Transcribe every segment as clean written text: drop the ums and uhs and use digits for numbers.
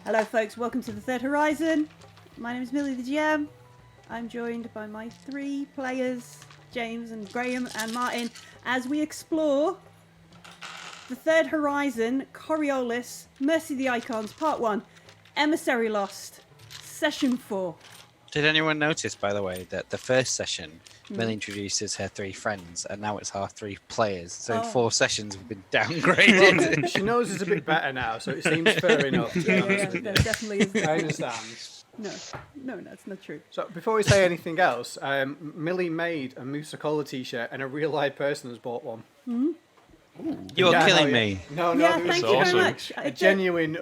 Hello folks, welcome to the Third Horizon. My name is Millie the GM. I'm joined by my 3 players, James and Graham and Martin, as we explore the Third Horizon, Coriolis, Mercy the Icons, Part 1, Emissary Lost, Session 4. Did anyone notice, by the way, that the first session, Millie introduces her 3 friends, and now it's our 3 players. So 4 sessions have been downgraded. Well, she knows it's a bit better now, so it seems fair enough. To be honest with you. Definitely is. I understand. No, that's not true. So before we say anything else, Millie made a Musicola t-shirt, and a real live person has bought one. You're killing yeah. me. No, Yeah, this thank is you awesome. very much. A genuine,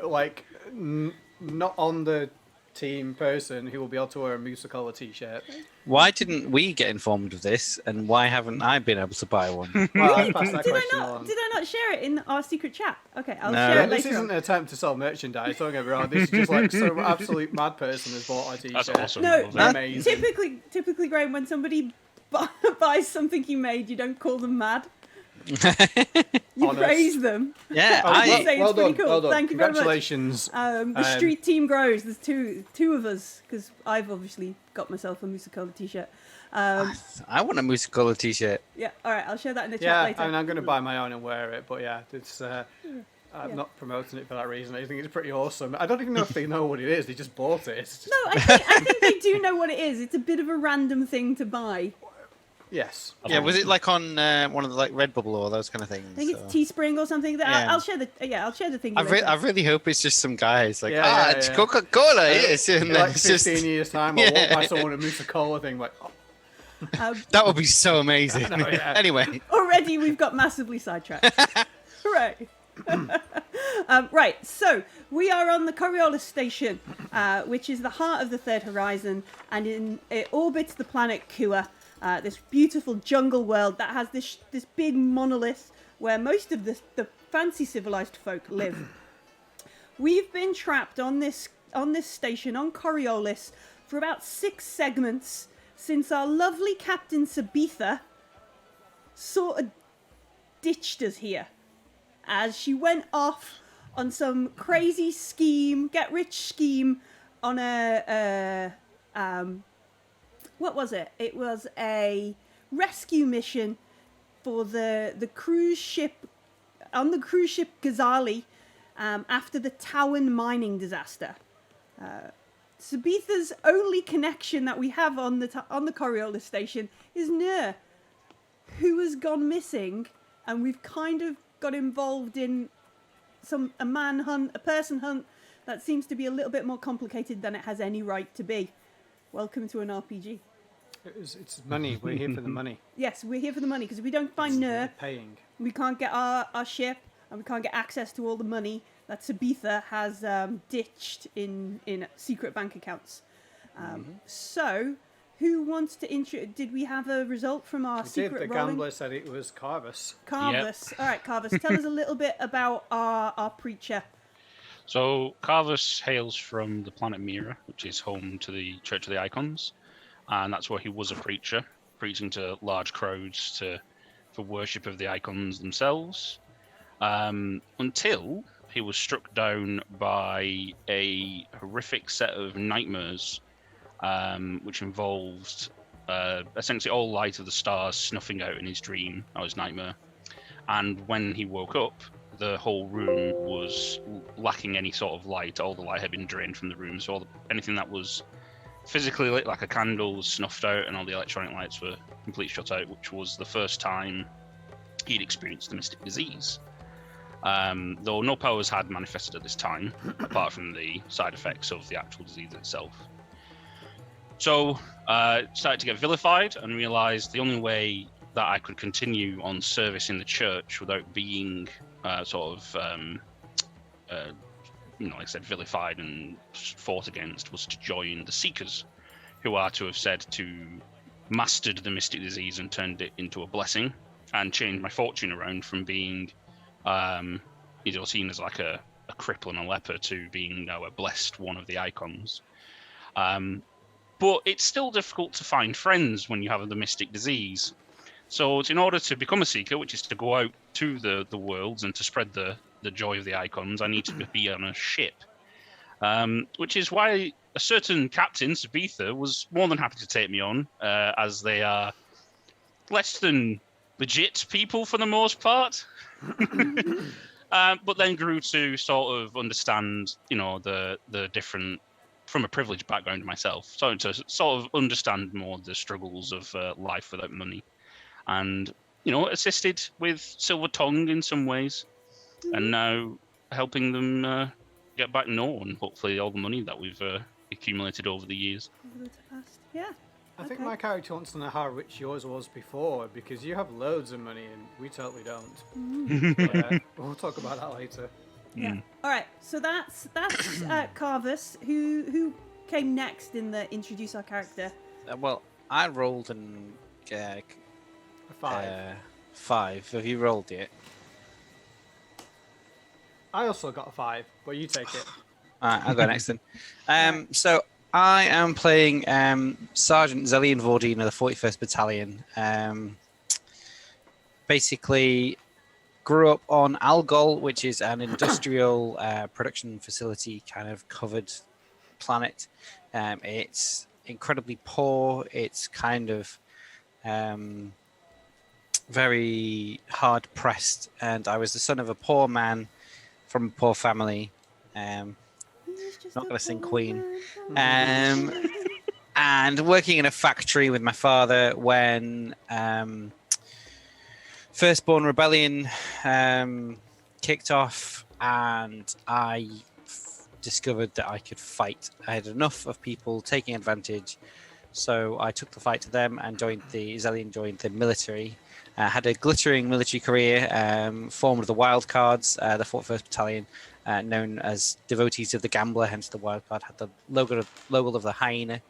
not on the team person who will be able to wear a Musicola t-shirt. Why didn't we get informed of this, and why haven't I been able to buy one? Well, I'll pass that Did question I on. not share it in our secret chat? Okay, I'll No. share it This later isn't on. an attempt to sell merchandise, don't get me wrong. This is just like some absolute mad person has bought a t-shirt. That's awesome. No, Amazing. typically, Graham, when somebody buys something you made, you don't call them mad. You Honest. praise them. Yeah, I say it's pretty cool. Well done. Thank you very much. Congratulations. The street team grows. There's two of us, because I've obviously got myself a Musicola t-shirt. I want a Musicola t-shirt. Yeah, all right, I'll share that in the chat Yeah, later. I mean, I'm going to buy my own and wear it, but yeah, it's. I'm not promoting it for that reason. I think it's pretty awesome. I don't even know if they know what it is. They just bought it. It's just... No, I think they do know what it is. It's a bit of a random thing to buy. Yes. Yeah, was it like on one of the Redbubble or those kind of things? I think it's Teespring or something. Yeah. I'll share the I'll share the thing. I really hope it's just some guys like, it's yeah. Coca-Cola, yes. And In then like it's 15 just, years' time, I'll walk by someone a Musicola thing, like, oh, that would be so amazing. I know, yeah. Anyway. Already we've got massively sidetracked. Hooray. Right, so we are on the Coriolis station, which is the heart of the Third Horizon, and it orbits the planet Kua, this beautiful jungle world that has this big monolith where most of the fancy civilized folk live. We've been trapped on this station on Coriolis for about 6 segments since our lovely Captain Sabitha sort of ditched us here, as she went off on some crazy scheme, get-rich scheme, on what was it? It was a rescue mission for the cruise ship, on the cruise ship Ghazali, after the Tawan mining disaster. Sabitha's only connection that we have on the Coriolis station is Noor, who has gone missing, and we've kind of got involved in a manhunt, a person hunt that seems to be a little bit more complicated than it has any right to be. Welcome to an RPG. it's money. We're here for the money. Yes, we're here for the money, because if we don't find Noor, Paying. we can't get our ship, and we can't get access to all the money that Sabitha has ditched in secret bank accounts. So, who wants to did we have a result from our secret The rolling? gambler said it was Carvus. Carvus. All right, Carvus, tell us a little bit about our preacher. So Carvus hails from the planet Mira, which is home to the Church of the Icons, and that's where he was a preacher, preaching to large crowds for worship of the icons themselves, until he was struck down by a horrific set of nightmares, which involved essentially all light of the stars snuffing out in his dream, or his nightmare. And when he woke up, the whole room was lacking any sort of light. All the light had been drained from the room, so anything that was physically lit, like a candle, was snuffed out, and all the electronic lights were completely shut out, which was the first time he'd experienced the mystic disease. Though no powers had manifested at this time, apart from the side effects of the actual disease itself. So, started to get vilified, and realised the only way that I could continue on service in the church without being like I said, vilified and fought against, was to join the Seekers, who are to have said to mastered the mystic disease and turned it into a blessing, and changed my fortune around from being seen as like a cripple and a leper to being now a blessed one of the icons. But it's still difficult to find friends when you have the mystic disease. So in order to become a seeker, which is to go out to the worlds and to spread the joy of the icons, I need to be on a ship. which is why a certain captain, Sabitha, was more than happy to take me on, as they are less than legit people for the most part. But then grew to sort of understand, the different, from a privileged background myself, so to sort of understand more the struggles of life without money, and assisted with Silver Tongue in some ways, and now helping them get back Noor and hopefully all the money that we've accumulated over the years. Over the past, yeah. I think my character wants to know how rich yours was before, because you have loads of money and we totally don't. Yeah, we'll talk about that later. Yeah. All right. So that's Carvus. Who came next in the introduce our character? Well, I rolled an A 5. 5. Have you rolled it? I also got a 5, but you take it. Alright, I'll go next then. So I am playing Sergeant Zelian Vordine of the 41st Battalion. Basically, grew up on Algol, which is an industrial production facility kind of covered planet. It's incredibly poor. It's kind of very hard pressed, and I was the son of a poor man from a poor family. Not going to sing Queen. And working in a factory with my father when Firstborn Rebellion kicked off, and I discovered that I could fight. I had enough of people taking advantage, so I took the fight to them and Zelian joined the military. Had a glittering military career, formed the Wildcards, the 41st Battalion, known as devotees of the gambler, hence the Wildcard, had the logo of the hyena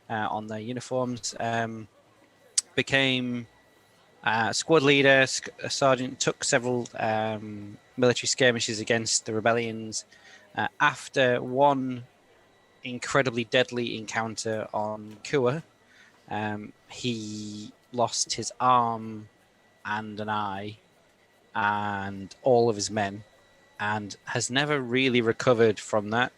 on their uniforms. Became squad leader, a sergeant, took several military skirmishes against the rebellions. After one incredibly deadly encounter on Kua, he lost his arm and an eye and all of his men, and has never really recovered from that.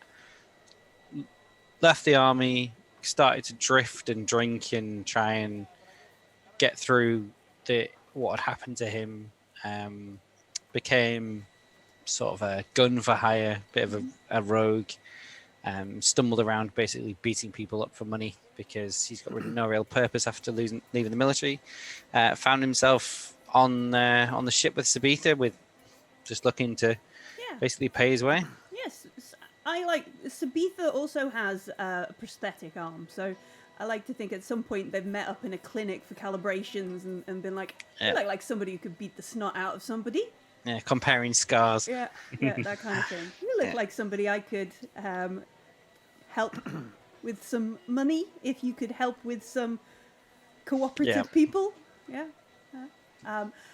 Left the army, started to drift and drink and try and get through what had happened to him. Became sort of a gun for hire, bit of a rogue. Stumbled around basically beating people up for money because he's got no real purpose after leaving the military. Found himself on the ship with Sabitha, with just looking to basically pay his way. Yes, I like Sabitha also has a prosthetic arm, so I like to think at some point they've met up in a clinic for calibrations and been like, you look like somebody who could beat the snot out of somebody. Yeah, comparing scars. Yeah, that kind of thing. You look like somebody I could help with some money if you could help with some cooperative people. Yeah.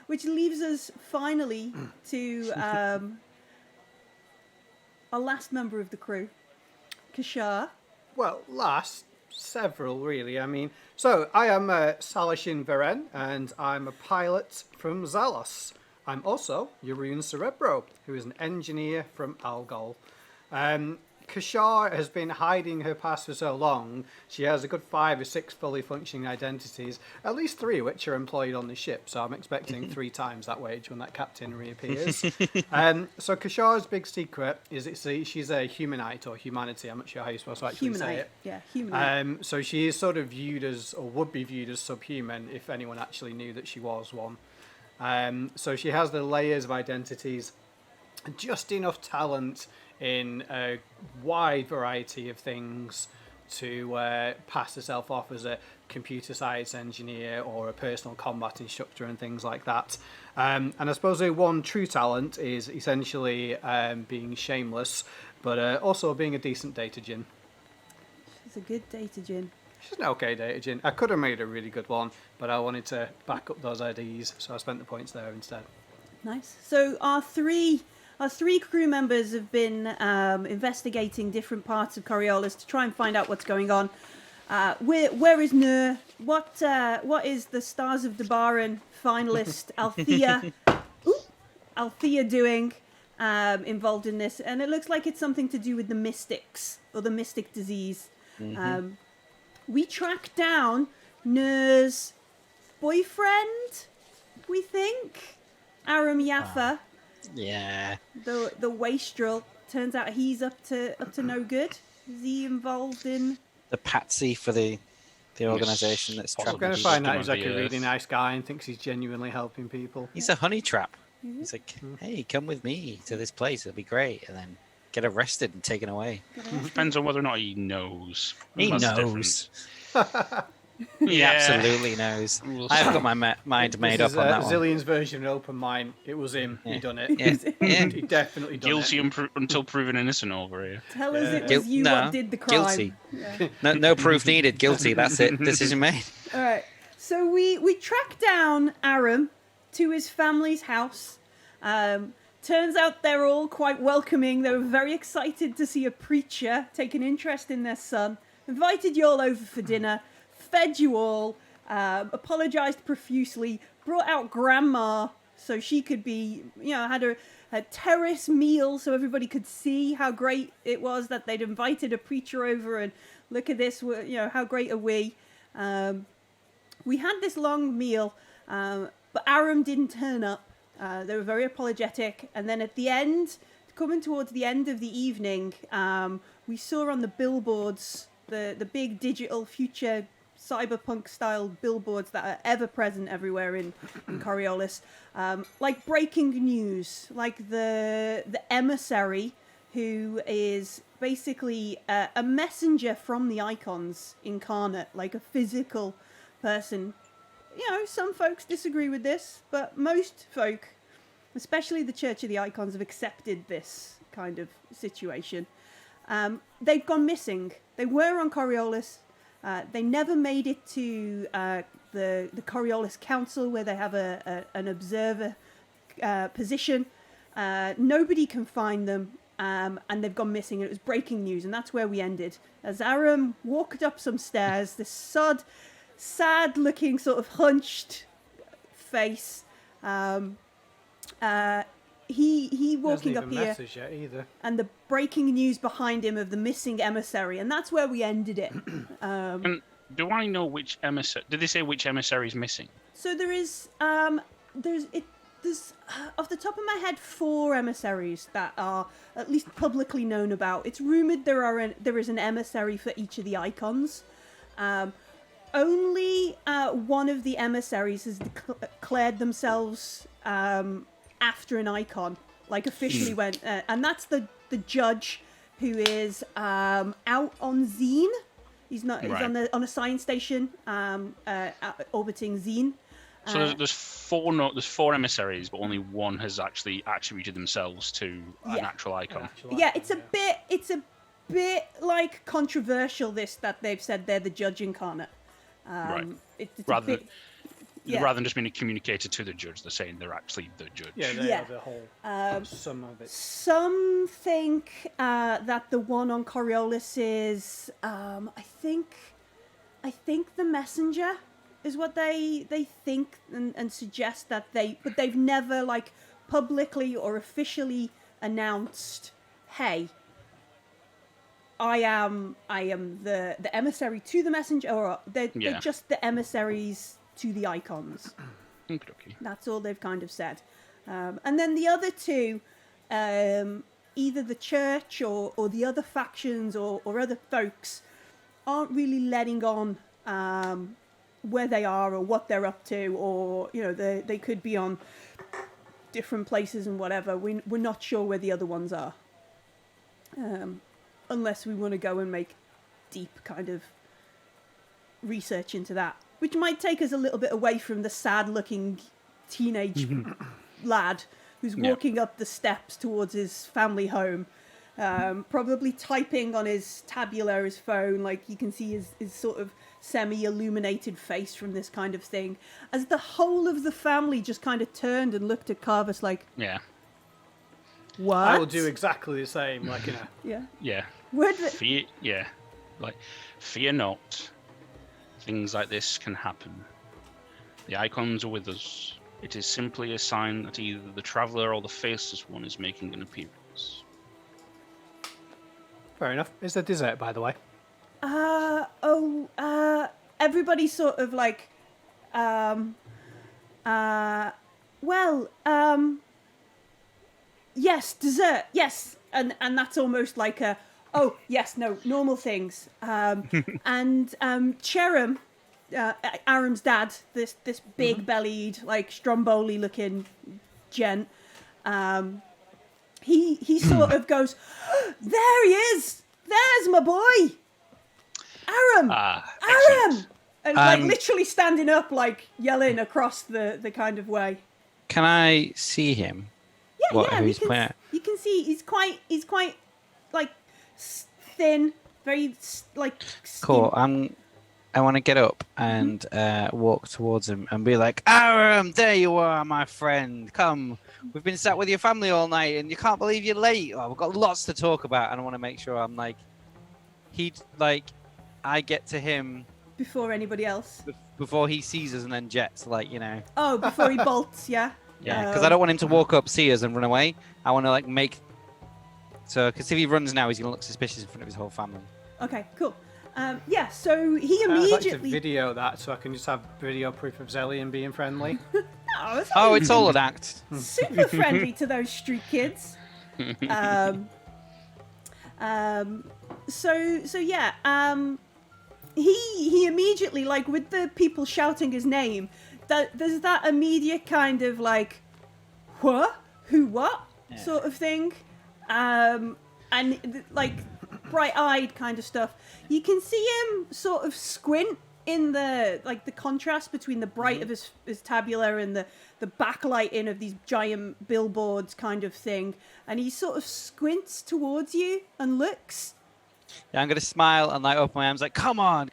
Which leaves us finally to our last member of the crew, Kashar. Well, several really. I mean, so I am Salishin Veren, and I'm a pilot from Zalos. I'm also Yaroon Cerebro, who is an engineer from Algol. Kashar has been hiding her past for so long, she has a good 5 or 6 fully functioning identities, at least 3 which are employed on the ship, so I'm expecting 3 times that wage when that captain reappears. So Kashar's big secret is she's a humanite, or humanity, I'm not sure how you're supposed to actually say it. Yeah, humanite. So she is sort of viewed as, or would be viewed as, subhuman if anyone actually knew that she was one. So she has the layers of identities, just enough talent in a wide variety of things to pass herself off as a computer science engineer or a personal combat instructor and things like that. And I suppose her one true talent is essentially being shameless, but also being a decent data djinn. She's a good data djinn. She's an okay data djinn. I could have made a really good one, but I wanted to back up those IDs, so I spent the points there instead. Nice. So our three crew members have been investigating different parts of Coriolis to try and find out what's going on. Where is Noor? What is the Stars of Debaran finalist Althea doing? involved in this, and it looks like it's something to do with the mystics or the mystic disease. We track down Noor's boyfriend, we think, Aram Yafar, Yeah. the wastrel. Turns out he's up to no good. Is he involved in? The patsy for the organisation that's possible. I'm going to trapping. find out he's Scum of like a the really earth. nice guy and thinks he's genuinely helping people. He's a honey trap. He's like, hey, come with me to this place. It'll be great. And then get arrested and taken away. Depends on whether or not he knows. He That's the knows. difference. He Yeah. absolutely knows. We'll I've see. got my mind made This up is, on that one. Zillion's version of Open Mind. It was him. He done it. Yeah. Yeah. He definitely done Guilty it. until proven innocent over here. Tell us it was Guil- you no, what did the crime. guilty. Yeah. No proof needed. Guilty. That's it. Decision made. All right. So we track down Aram to his family's house. Turns out they're all quite welcoming. They were very excited to see a preacher take an interest in their son. Invited you all over for dinner. Fed you all. Apologized profusely. Brought out grandma so she could be, had a terrace meal so everybody could see how great it was that they'd invited a preacher over, and look at this, how great are we. We had this long meal, but Aram didn't turn up. They were very apologetic. And then at the end, coming towards the end of the evening, we saw on the billboards, the big digital future cyberpunk style billboards that are ever present everywhere in Coriolis, like breaking news, like the Emissary, who is basically a messenger from the icons incarnate, like a physical person. Some folks disagree with this, but most folk, especially the Church of the Icons, have accepted this kind of situation. They've gone missing. They were on Coriolis. They never made it to the Coriolis Council, where they have an observer position. Nobody can find them, and they've gone missing. And it was breaking news, and that's where we ended. As Aram walked up some stairs, this sad-looking, sort of hunched face. He walking up Hasn't even here, messaged yet either. and the breaking news behind him of the missing emissary, and that's where we ended it. And do I know which emissary? Did they say which emissary is missing? So there's off the top of my head 4 emissaries that are at least publicly known about. It's rumored there is an emissary for each of the icons. Only one of the emissaries has declared themselves after an icon, like officially went, and that's the judge, who is out on Zine. He's not. He's Right. on a science station, orbiting Zine. So there's four emissaries, but only one has actually attributed themselves to an Yeah. actual icon. Yeah, it's a bit like controversial that they've said they're the judge incarnate. Right. It's Rather a bit, yeah. Rather than just being communicated to the judge, they're saying they're actually the judge. Yeah, they Yeah. have the whole sum of it. Some think that the one on Coriolis is, I think the messenger is what they think and suggest that but they've never like publicly or officially announced, hey, I am the emissary to the messenger, or they're just the emissaries to the icons. Okay. That's all they've kind of said. And then the other 2, either the church or the other factions or other folks aren't really letting on where they are or what they're up to, or they could be on different places and whatever. We're not sure where the other ones are, unless we want to go and make deep kind of research into that, which might take us a little bit away from the sad-looking teenage lad who's walking up the steps towards his family home, probably typing on his tabula, his phone. Like you can see his sort of semi-illuminated face from this kind of thing, as the whole of the family just kind of turned and looked at Carvus like, Yeah. what? I will do exactly the same. Like Yeah. Yeah. Where'd Fear. Yeah. Like, fear not. Things like this can happen. The icons are with us. It is simply a sign that either the traveller or the faceless one is making an appearance. Fair enough. Is there dessert, by the way? Everybody sort of like, yes, dessert, yes, and that's almost like a, oh yes, no, normal things. And Cherim, Aram's dad, this big bellied, like Stromboli looking gent, he sort of goes, there he is, there's my boy, Aram, Aram, Excellent. and like literally standing up, like yelling across the kind of way. Can I see him? Yeah, who's you can see he's quite like thin, very like Cool. I want to get up and walk towards him and be like, Aram, there you are, my friend. Come, we've been sat with your family all night and you can't believe you're late. Oh, we've got lots to talk about, and I want to make sure I'm like, I get to him before anybody else. Before he sees us and then jets, like, you know. Oh, before he bolts, yeah. Yeah, because I don't want him to walk up, see us, and run away. I want to like make. So, because if he runs now, he's gonna look suspicious in front of his whole family. Okay, cool. Yeah, so he I'd like immediately. to video that so I can just have video proof of Zellian being friendly. No, It's all an act. super friendly to those street kids. So yeah. He immediately, like, with the people shouting his name, there's that immediate kind of like, what? Who? What? Yeah. Sort of thing, and like bright-eyed kind of stuff. You can see him sort of squint in the contrast between the bright of his tabula and the backlighting of these giant billboards kind of thing, and he sort of squints towards you and looks. Yeah, I'm gonna smile and like open my arms, like, come on,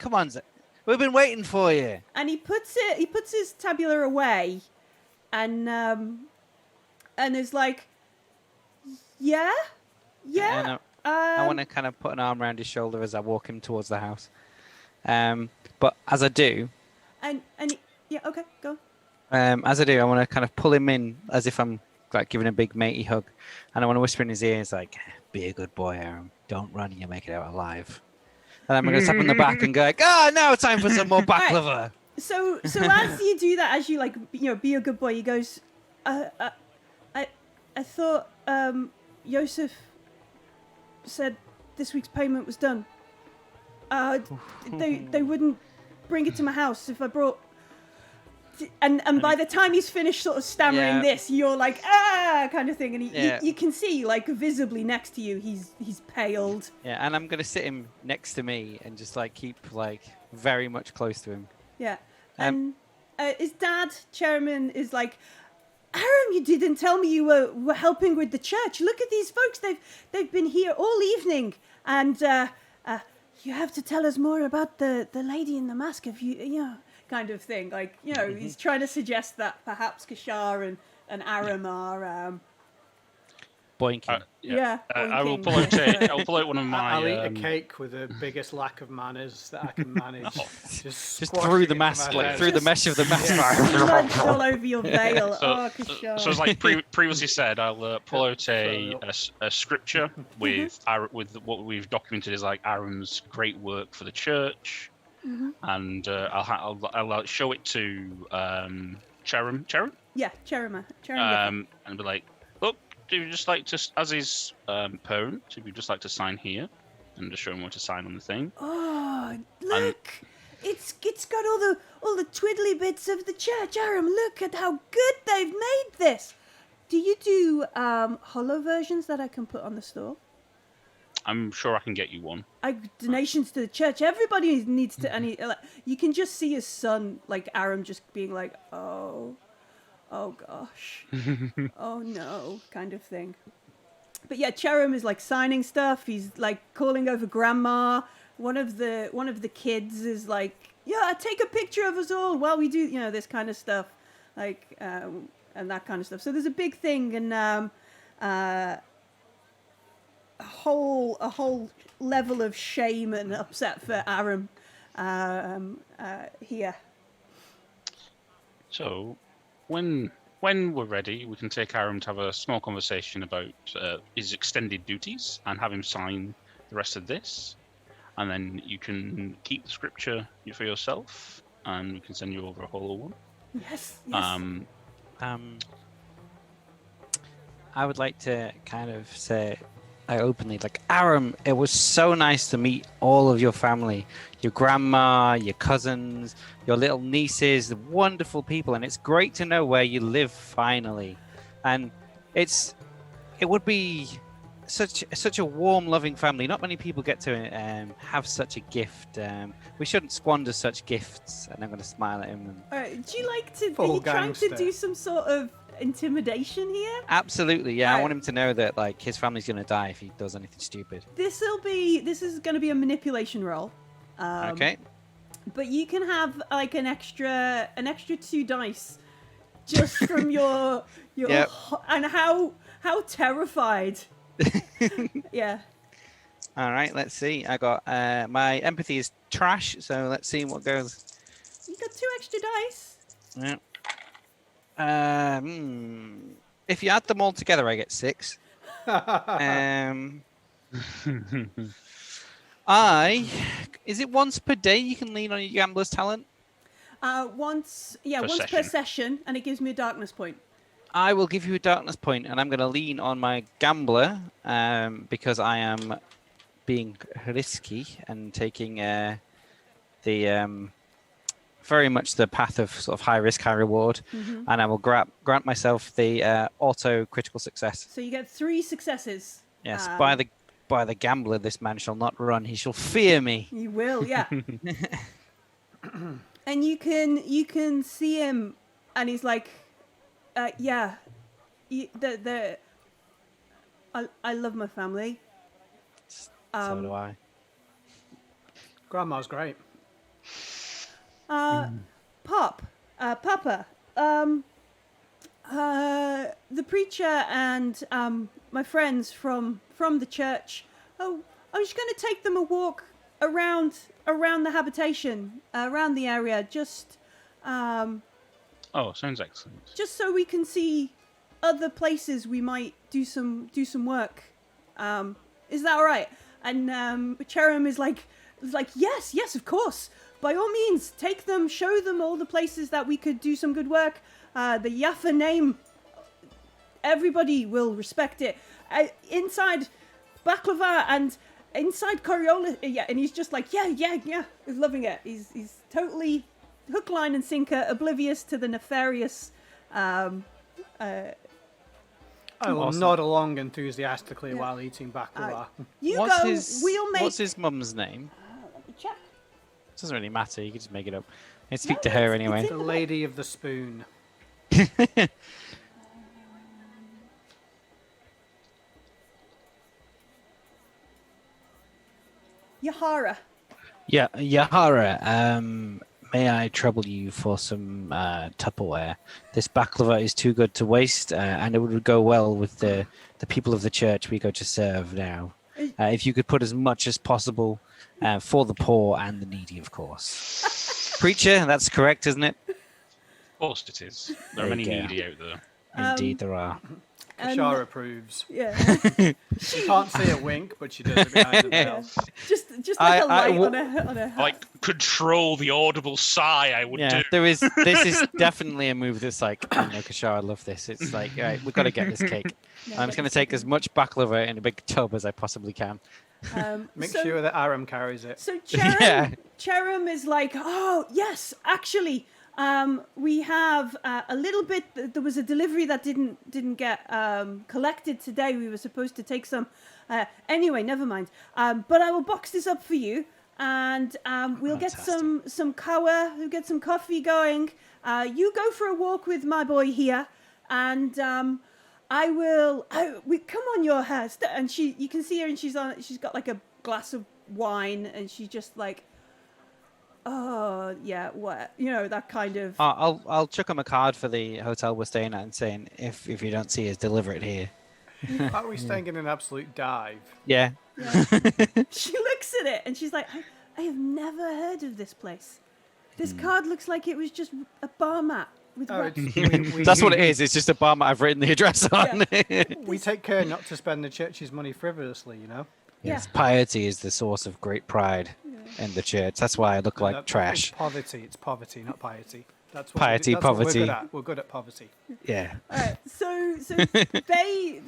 we've been waiting for you. And he puts his tabula away, and is like, yeah. And I want to kind of put an arm around his shoulder as I walk him towards the house. But as I do, yeah, okay, go. I want to kind of pull him in as if I'm like giving a big matey hug, and I want to whisper in his ear, it's like, be a good boy, Aram. Don't run, you'll make it out alive. And I'm going to tap him in the back and go like, now time for some more baklava. Right. So as you do that, as you like, be a good boy, he goes, I thought Yosef said this week's payment was done. They wouldn't bring it to my house if I brought. And by the time he's finished sort of stammering this, you're like, kind of thing, and you can see, like, visibly next to you, he's paled. Yeah, and I'm gonna sit him next to me and just like keep like very much close to him. Yeah, and his dad, Chairman, is like, Aram, you didn't tell me you were helping with the church. Look at these folks; they've been here all evening, and you have to tell us more about the lady in the mask, if you kind of thing. Like, he's trying to suggest that perhaps Kashar and Aram are Boinking. I will boinking. pull out one of my. I'll eat a cake with the biggest lack of manners that I can manage. Just through the mask, like through the mesh of the mask. Blood all over your veil. Kashar. So as like previously said, I'll pull out a scripture with what we've documented as like Aram's great work for the church. Mm-hmm. And I'll show it to Cherim. Yeah, Cherim. And be like, look, do you just like to, as his parent, if you just like to sign here, and just show him what to sign on the thing. Oh, look! It's got all the twiddly bits of the church. Aram, look at how good they've made this. Do you do hollow versions that I can put on the store? I'm sure I can get you one. Donations to the church. Everybody needs to. And you can just see his son, like Aram, just being like, "Oh gosh, oh no," kind of thing. But yeah, Cherim is like signing stuff. He's like calling over Grandma. One of the kids is like, "Yeah, take a picture of us all while we do, this kind of stuff, like and that kind of stuff." So there's a big thing, and a whole level of shame and upset for Aram here. So, when when we're ready, we can take Aram to have a small conversation about his extended duties and have him sign the rest of this. And then you can keep the scripture for yourself, and we can send you over a hollow one. Yes. I would like to kind of say, openly, like, Aram, it was so nice to meet all of your family, your grandma, your cousins, your little nieces, the wonderful people, and it's great to know where you live finally. And it would be such a warm, loving family. Not many people get to have such a gift. We shouldn't squander such gifts. And I'm going to smile at him. Do you like to? Full are you trying gangster. to do some sort of intimidation here? Absolutely, yeah. I Right. want him to know that like his family's going to die if he does anything stupid. This is going to be a manipulation roll. Okay. But you can have like an extra 2 dice just from your Yep. and how terrified. Yeah. All right. Let's see. I got my empathy is trash, so let's see what goes. You got 2 extra dice. Yeah. If you add them all together, I get 6. Is it once per day you can lean on your gambler's talent? Once per session, and it gives me a darkness point. I will give you a darkness point, and I'm going to lean on my gambler because I am being risky and taking the very much the path of sort of high risk, high reward, and I will grant myself the auto critical success. So you get 3 successes. Yes, by the gambler, this man shall not run; he shall fear me. You will, yeah. And you can see him, and he's like, yeah, I love my family. So do I. Grandma's great. Papa, the preacher and my friends from the church. Oh, I'm just going to take them a walk around the habitation, around the area, just Oh, sounds excellent. just so we can see other places we might do some work. Is that all right? And Cherem is like, yes, of course. By all means, take them, show them all the places that we could do some good work. The Yafar name, everybody will respect it. Inside Baklava and inside Coriolis, yeah, and he's just like, yeah, he's loving it. He's totally hook, line, and sinker, oblivious to the nefarious. I will nod along enthusiastically while eating baklava. What's his mum's name? Let me check. It doesn't really matter. You can just make it up. I speak to her anyway. The Lady of the Spoon. Yahara. Yeah, Yahara. May I trouble you for some Tupperware? This baklava is too good to waste, and it would go well with the people of the church we go to serve now. If you could put as much as possible for the poor and the needy, of course. Preacher, that's correct, isn't it? Of course it is. There are many needy out there. Indeed, there are. Kashara approves. Yeah. She can't see a wink, but she does it behind the veil. Just like a light on a hat. Like, control the audible sigh I would do. This is definitely a move that's like, I know Kashara love this. It's like, all right, we've got to get this cake. I'm just going to take as much baklava in a big tub as I possibly can. Make sure that Aram carries it. So Cherem is like, oh, yes, actually, we have a little bit. There was a delivery that didn't get collected today. We were supposed to take some. Anyway, never mind. But I will box this up for you, and we'll get some kawa. We'll get some coffee going. You go for a walk with my boy here, and come on your house. And you can see her, and she's got like a glass of wine, and she's just like, oh yeah, what, that kind of. I'll chuck him a card for the hotel we're staying at and saying if you don't see us, deliver it here. Are we staying in an absolute dive? Yeah. She looks at it and she's like, I have never heard of this place. This card looks like it was just a bar mat With Oh, rats. That's what it is. It's just a bar mat I've written the address on. We take care not to spend the church's money frivolously, you know. Yes, piety is the source of great pride in the church. That's why I look No, like It's trash. poverty. It's poverty, not piety. That's what Piety, that's what we're poverty. good at. We're good at poverty. Yeah. So they,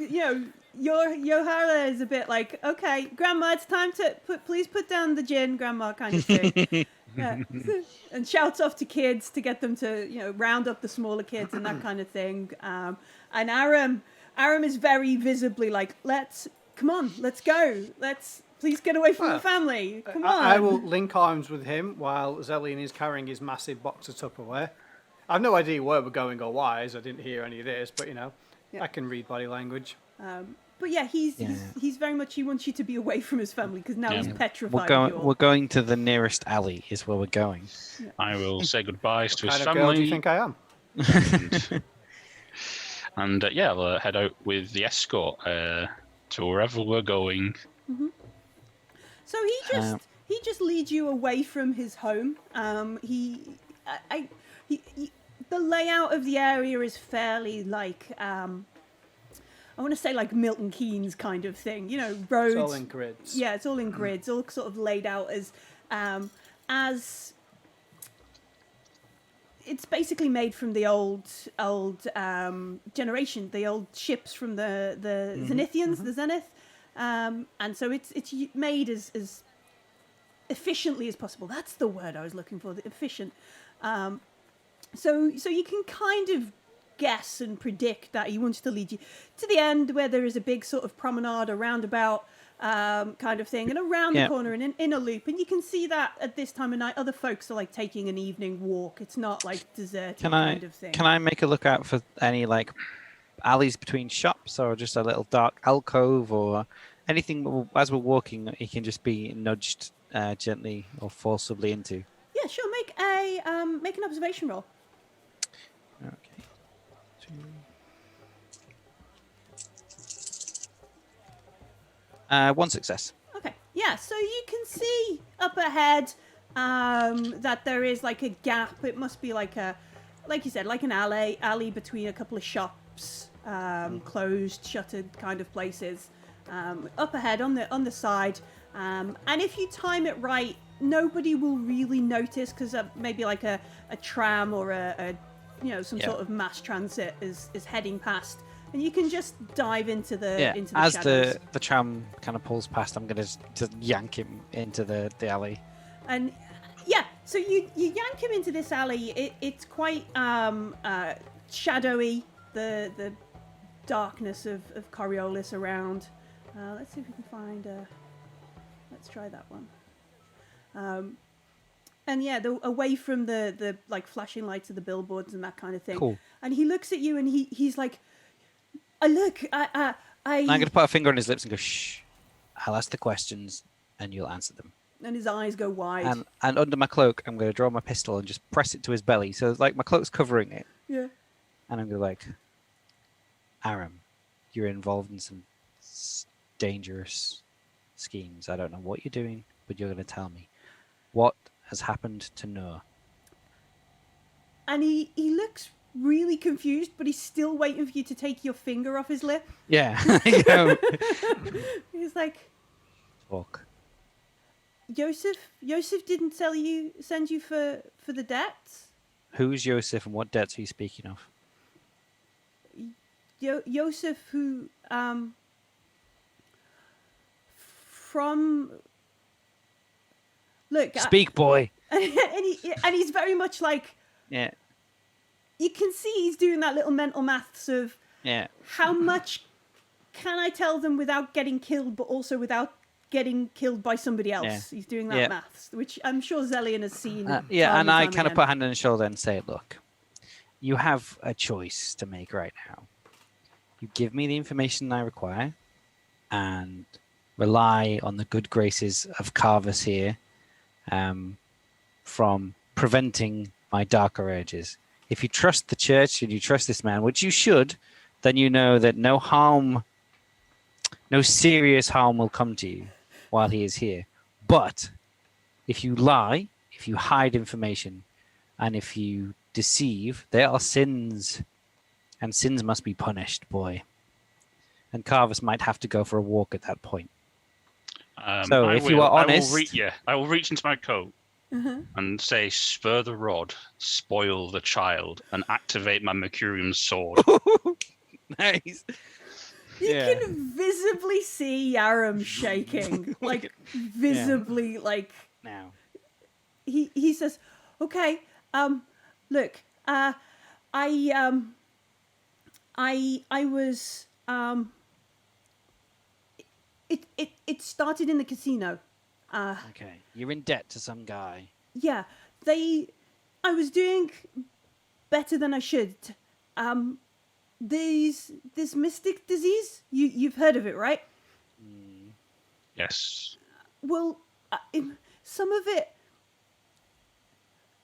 Yohara is a bit like, okay, Grandma, it's time to please put down the gin, Grandma, kind of thing. And shouts off to kids to get them to, round up the smaller kids and that kind of thing. And Aram is very visibly like, come on, let's go. Please get away from the family. Come on. I will link arms with him while Zellian is carrying his massive box of Tupperware. I have no idea where we're going or why, as I didn't hear any of this, but I can read body language. But yeah, he's very much, he wants you to be away from his family because now he's petrified. We're going to the nearest alley is where we're going. I will say goodbyes to his What kind family. of girl do you think I am? And I'll head out with the escort to wherever we're going. So he just leads you away from his home. The layout of the area is fairly like I want to say like Milton Keynes kind of thing, roads. It's all in grids. Yeah, it's all in grids, all sort of laid out as it's basically made from the old generation, the old ships from the Zenithians, the Zenith, and so it's made as efficiently as possible. That's the word I was looking for, the efficient. So you can kind of guess and predict that he wants to lead you to the end where there is a big sort of promenade, a roundabout kind of thing, and around the corner and in a loop. And you can see that at this time of night, other folks are like taking an evening walk. It's not like deserted kind of thing. Can I make a look out for any like alleys between shops or just a little dark alcove or anything as we're walking he can just be nudged gently or forcibly into? Yeah, sure. Make an observation roll. Okay. 1 success. Okay. Yeah, so you can see up ahead that there is like a gap. It must be like you said, like an alley between a couple of shops, closed, shuttered kind of places. Up ahead on the side. And if you time it right, nobody will really notice because maybe like a tram or some sort of mass transit is heading past, and you can just dive into the as shadows. the tram kind of pulls past, I'm gonna just yank him into the alley. And so you yank him into this alley. It's quite shadowy, the darkness of Coriolis around. Let's see if we can find let's try that one. And away from the like flashing lights of the billboards and that kind of thing. Cool. And he looks at you and he's like, I'm going to put a finger on his lips and go, shh. I'll ask the questions and you'll answer them. And his eyes go wide. And under my cloak, I'm going to draw my pistol and just press it to his belly. So it's like my cloak's covering it. Yeah. And I'm going to like, Aram, you're involved in some dangerous schemes. I don't know what you're doing, but you're going to tell me. What has happened to Noor? And he looks really confused, but he's still waiting for you to take your finger off his lip. Yeah. He's like, talk. Joseph didn't send you for the debts? Who's Joseph and what debts are you speaking of? Joseph, who from look, speak, boy. And he's very much like, yeah. You can see he's doing that little mental maths of how much can I tell them without getting killed, but also without getting killed by somebody else. Yeah. He's doing that maths, which I'm sure Zellian has seen. And I kind of put a hand on his shoulder and say, look, you have a choice to make right now. You give me the information I require and rely on the good graces of Carvus here from preventing my darker urges. If you trust the church and you trust this man, which you should, then you know that no serious harm will come to you while he is here. But if you lie, if you hide information, and if you deceive, they are sins. And sins must be punished, boy. And Carvis might have to go for a walk at that point. So if you are honest... I will reach into my coat and say, spur the rod, spoil the child, and activate my Mercurium sword. Nice. You can visibly see Aram shaking, like visibly, like. Now. He says, "Okay, look, I was it started in the casino. Okay, you're in debt to some guy. Yeah, I was doing better than I should. This mystic disease, you've heard of it, right? Yes. Well, some of it."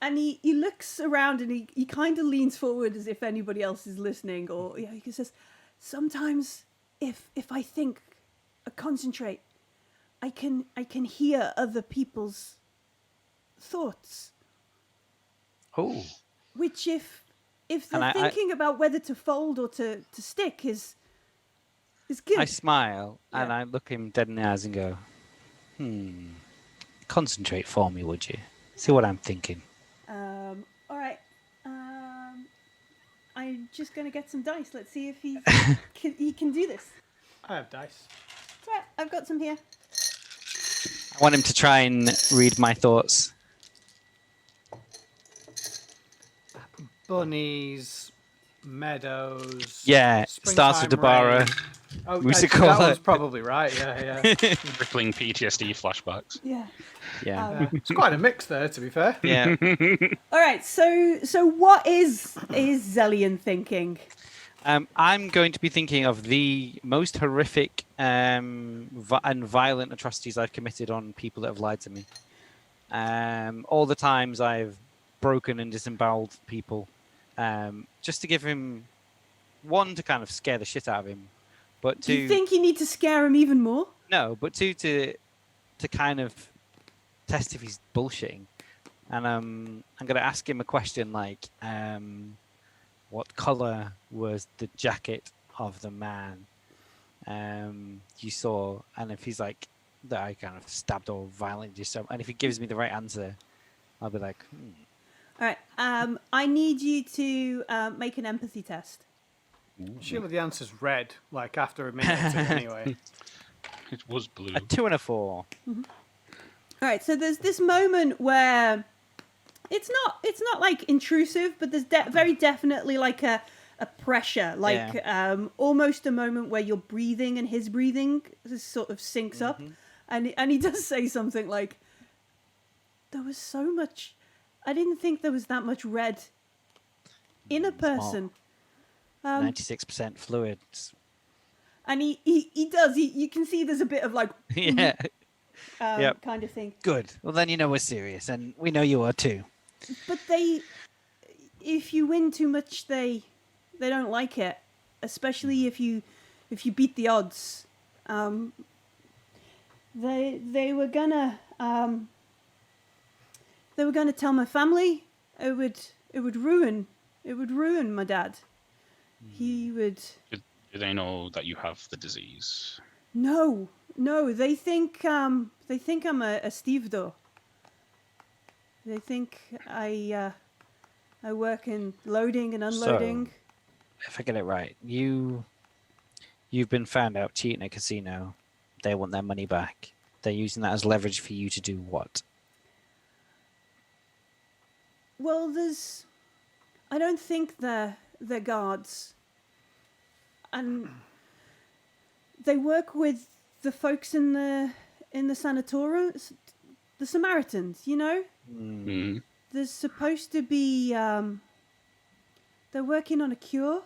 And he looks around and he kind of leans forward as if anybody else is listening. Or he says, sometimes if I think, concentrate, I can hear other people's thoughts. Oh. Which if they're thinking about whether to fold or to stick is good. I smile and I look him dead in the eyes and go, concentrate for me, would you? See what I'm thinking. All right. I'm just going to get some dice. Let's see if he can do this. I have dice. Right, I've got some here. I want him to try and read my thoughts. Bunnies, meadows. Yeah, Stars of Dabara. Oh, Musical. that was probably right. Yeah. Rippling PTSD flashbacks. Yeah. Yeah. It's quite a mix there, to be fair. Yeah. All right. So what is Zellian thinking? I'm going to be thinking of the most horrific and violent atrocities I've committed on people that have lied to me. All the times I've broken and disemboweled people, just to give him, one, to kind of scare the shit out of him, but two... Do you think you need to scare him even more? No, but two, to kind of test if he's bullshitting. And I'm going to ask him a question like, what color was the jacket of the man you saw? And if he's like, that I kind of stabbed or violently did so, and if he gives me the right answer, I'll be like, All right. I need you to make an empathy test. Surely the answer's red, like after a minute or two anyway. It was blue. a 2 and a 4. Mm-hmm. All right. So there's this moment where it's not like intrusive, but there's very definitely like a pressure, like almost a moment where your breathing and his breathing sort of syncs up, and he does say something like, "There was so much. I didn't think there was that much red in a person." 96% fluids. And he does. You can see there's a bit of like kind of thing. Good. Well, then you know we're serious, and we know you are too. But if you win too much, they don't like it, especially if you beat the odds. They were gonna tell my family. It would ruin my dad. He would. Do they know that you have the disease? No. They think I'm a stevedore. They think I work in loading and unloading. So, if I get it right, you've been found out cheating at a casino. They want their money back. They're using that as leverage for you to do what? Well, I don't think they're guards. And they work with the folks in the sanatorium, the Samaritans, you know? Mm-hmm. There's supposed to be, they're working on a cure.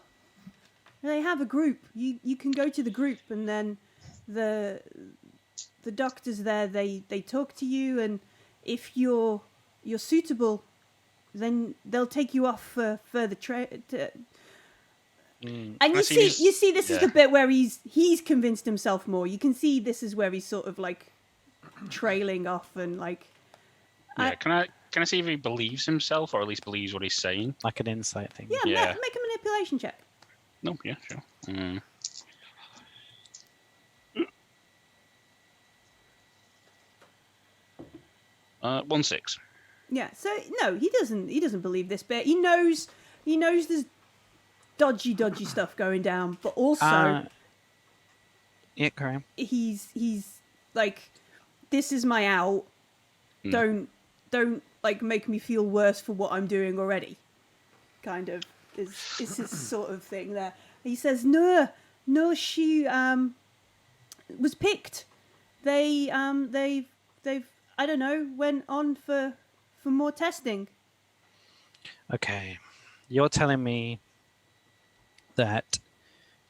They have a group. You can go to the group, and then the doctors there, they talk to you, and if you're suitable, then they'll take you off for further And you see this is the bit where he's convinced himself more. You can see this is where he's sort of like trailing off and like. Yeah, Can I see if he believes himself, or at least believes what he's saying? Like an insight thing. Yeah, Yeah. make a manipulation check. No, yeah, sure. 1-6. Yeah. So no, he doesn't believe this bit. He knows there's dodgy stuff going down, but also Yeah, Graham. he's like, this is my out. Don't like make me feel worse for what I'm doing already. Kind of is his sort of thing there. He says, no, she was picked. They've I don't know, went on for more testing. Okay. You're telling me that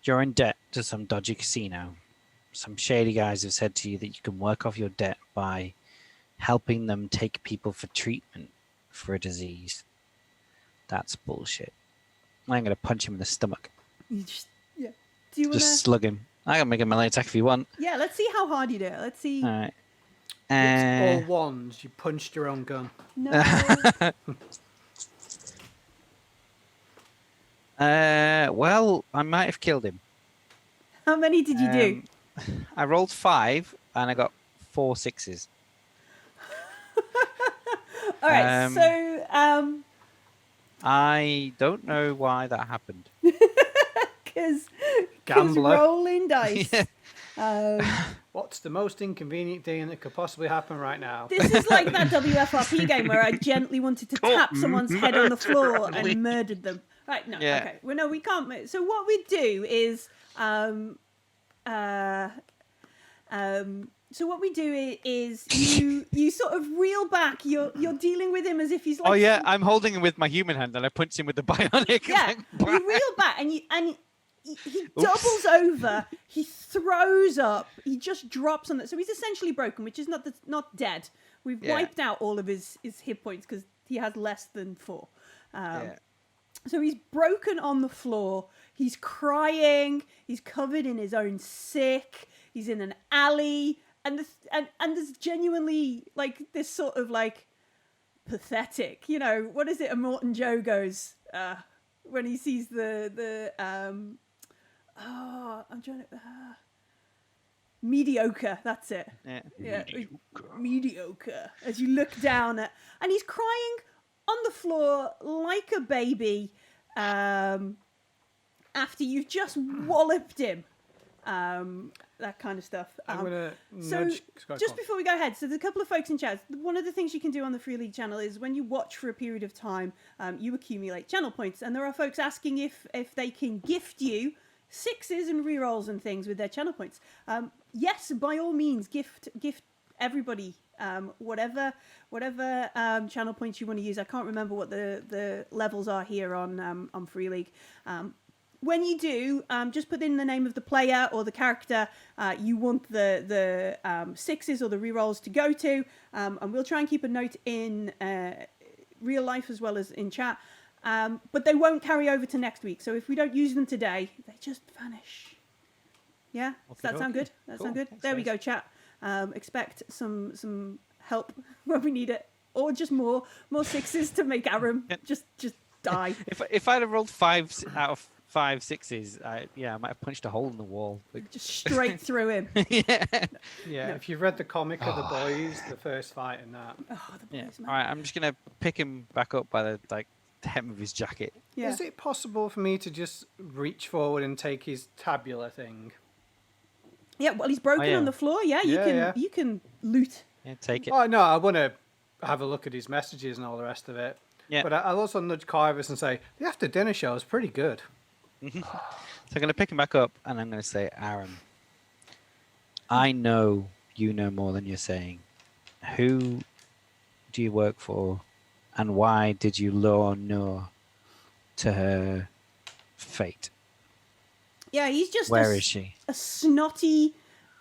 you're in debt to some dodgy casino. Some shady guys have said to you that you can work off your debt by helping them take people for treatment for a disease. That's bullshit. I'm going to punch him in the stomach. You just, yeah. Do you want Just slug him. I can make a melee attack if you want. Yeah, let's see how hard you do it. Let's see. All right. It's all wands. You punched your own gun. No. Well, I might have killed him. How many did you do? I rolled 5 and I got 4 6s. All right, so I don't know why that happened. because Gambler. rolling dice. What's the most inconvenient thing that could possibly happen right now? This is like that WFRP game where I gently wanted to tap someone's head on the floor and murdered them. Right? No. Yeah. Okay. Well, no, we can't. So what we do is, so what we do is you sort of reel back. You're dealing with him as if he's like. Oh yeah, I'm holding him with my human hand and I punch him with the bionic. Yeah. You reel back and he doubles over. He throws up. He just drops on it. So he's essentially broken, which is not dead. We've wiped out all of his hit points because he has less than 4. So he's broken on the floor. He's crying. He's covered in his own sick. He's in an alley, and there's genuinely like this sort of like pathetic. You know, what is it? A Morton Joe goes when he sees the I'm trying to mediocre. That's it. Yeah. Mediocre. As you look down at, and he's crying on the floor like a baby after you've just walloped him. That kind of stuff. I'm gonna so nudge. just before we go ahead, so there's a couple of folks in chat. One of the things you can do on the Free League channel is when you watch for a period of time, you accumulate channel points, and there are folks asking if they can gift you 6s and rerolls and things with their channel points. Yes, by all means, gift everybody whatever channel points you want to use. I can't remember what the levels are here on Free League. When you do, just put in the name of the player or the character you want the 6s or the rerolls to go to, and we'll try and keep a note in real life as well as in chat. But they won't carry over to next week. So if we don't use them today, they just vanish. Yeah? Does that sound good? That sound good? There we go, chat. Expect some help when we need it, or just more 6s to make Aram just die. If I'd have rolled 5 out of 5 6s, I might have punched a hole in the wall. Just straight through him. Yeah, if you've read the comic of the boys, the first fight in that. Oh, the boys, man. All right, I'm just gonna pick him back up by the hem of his jacket. Yeah. Is it possible for me to just reach forward and take his tabular thing? Yeah, well, he's broken on the floor. Yeah, you can loot. Yeah, take it. Oh no, I want to have a look at his messages and all the rest of it. Yeah. But I'll also nudge Carvis and say the after dinner show is pretty good. So I'm going to pick him back up and I'm going to say, Aram, I know you know more than you're saying. Who do you work for and why did you lure Noor to her fate? Yeah, he's just Where is she? A snotty,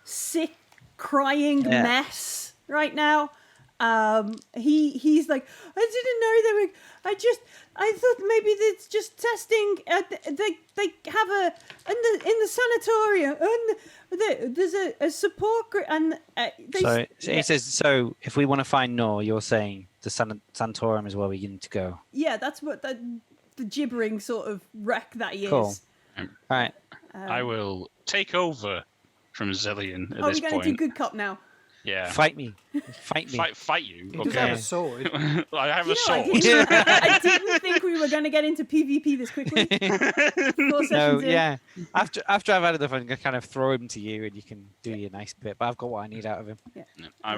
sick, crying mess right now. he's like, I didn't know they were. I thought maybe it's just testing. They have in the sanatorium, and there's a support group, and So he says, so if we want to find Noor, you're saying the sanatorium is where we need to go. Yeah, that's what the gibbering sort of wreck that he Cool. is. All right. I will take over from Zillion at Are this we going to point. do good cop now? Yeah. Fight me. Fight me. Fight you. He does Okay. have a sword. I have a You know, sword. I didn't think we were going to get into PvP this quickly. 4 No, sessions in. yeah. After I've had enough, I'm gonna kind of throw him to you, and you can do your nice bit. But I've got what I need out of him. Yeah. No, I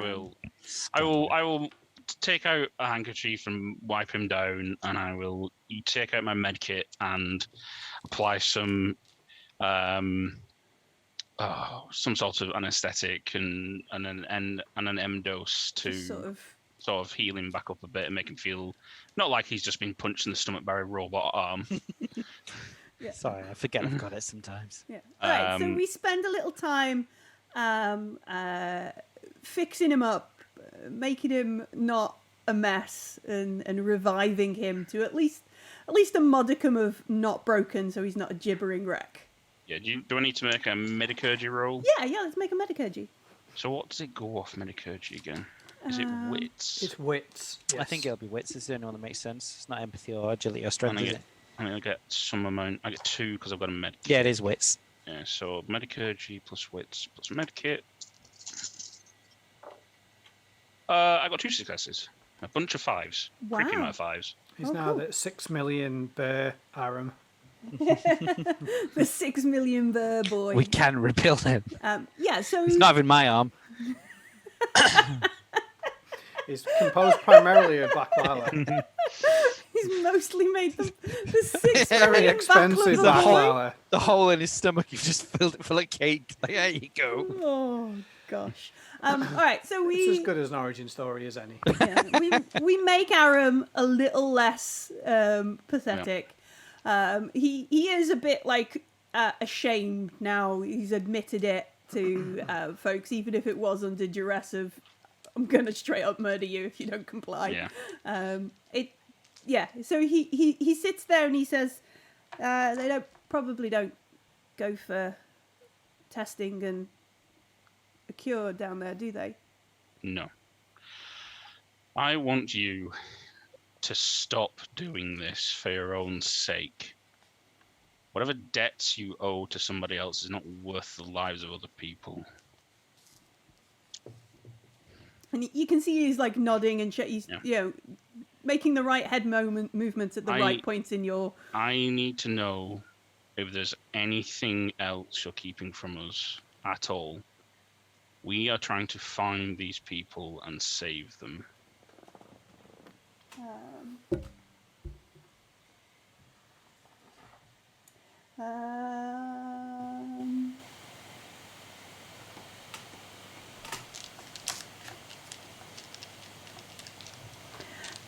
will take out a handkerchief and wipe him down, and I will take out my med kit and apply some sort of anesthetic and an M dose to Just sort of heal him back up a bit and make him feel not like he's just been punched in the stomach by a robot arm. Yeah. Sorry, I forget I've got it sometimes. Yeah. All right. So we spend a little time fixing him up, making him not a mess, and reviving him to at least a modicum of not broken, so he's not a gibbering wreck. Yeah. Do I need to make a medicurgy roll? Yeah. Let's make a medicurgy. So what does it go off medicurgy again? Is it wits? It's wits. I Yes. think it'll be wits. It's the only one that makes sense. It's not empathy or agility or strength, is it? I mean, I get some amount. I get 2 because I've got a med. Yeah, it is wits. Yeah, so medicurgy plus wits plus medkit. I got 2 successes. A bunch of 5s. Wow. Creepy amount of 5s. He's Oh, now cool. the 6 million bear Aram. The 6 million burr boy. We can rebuild him. Yeah. So It's not even my arm. He's composed primarily of baklava. he's mostly made the 6 Very million expensive baklava boy. baklava. The hole in his stomach, you've just filled it full of cake. Like, there you go. Oh gosh. All right. So It's we as good as an origin story as any. yeah, we make Aram a little less pathetic. He is a bit like ashamed now. He's admitted it to folks, even if it was under duress of I'm gonna straight up murder you if you don't comply. Yeah. So he sits there and he says they probably don't go for testing and a cure down there, do they? No. I want you to stop doing this for your own sake. Whatever debts you owe to somebody else is not worth the lives of other people. And you can see he's like nodding and he's making the right head movements at the right points in your. I need to know if there's anything else you're keeping from us at all. We are trying to find these people and save them.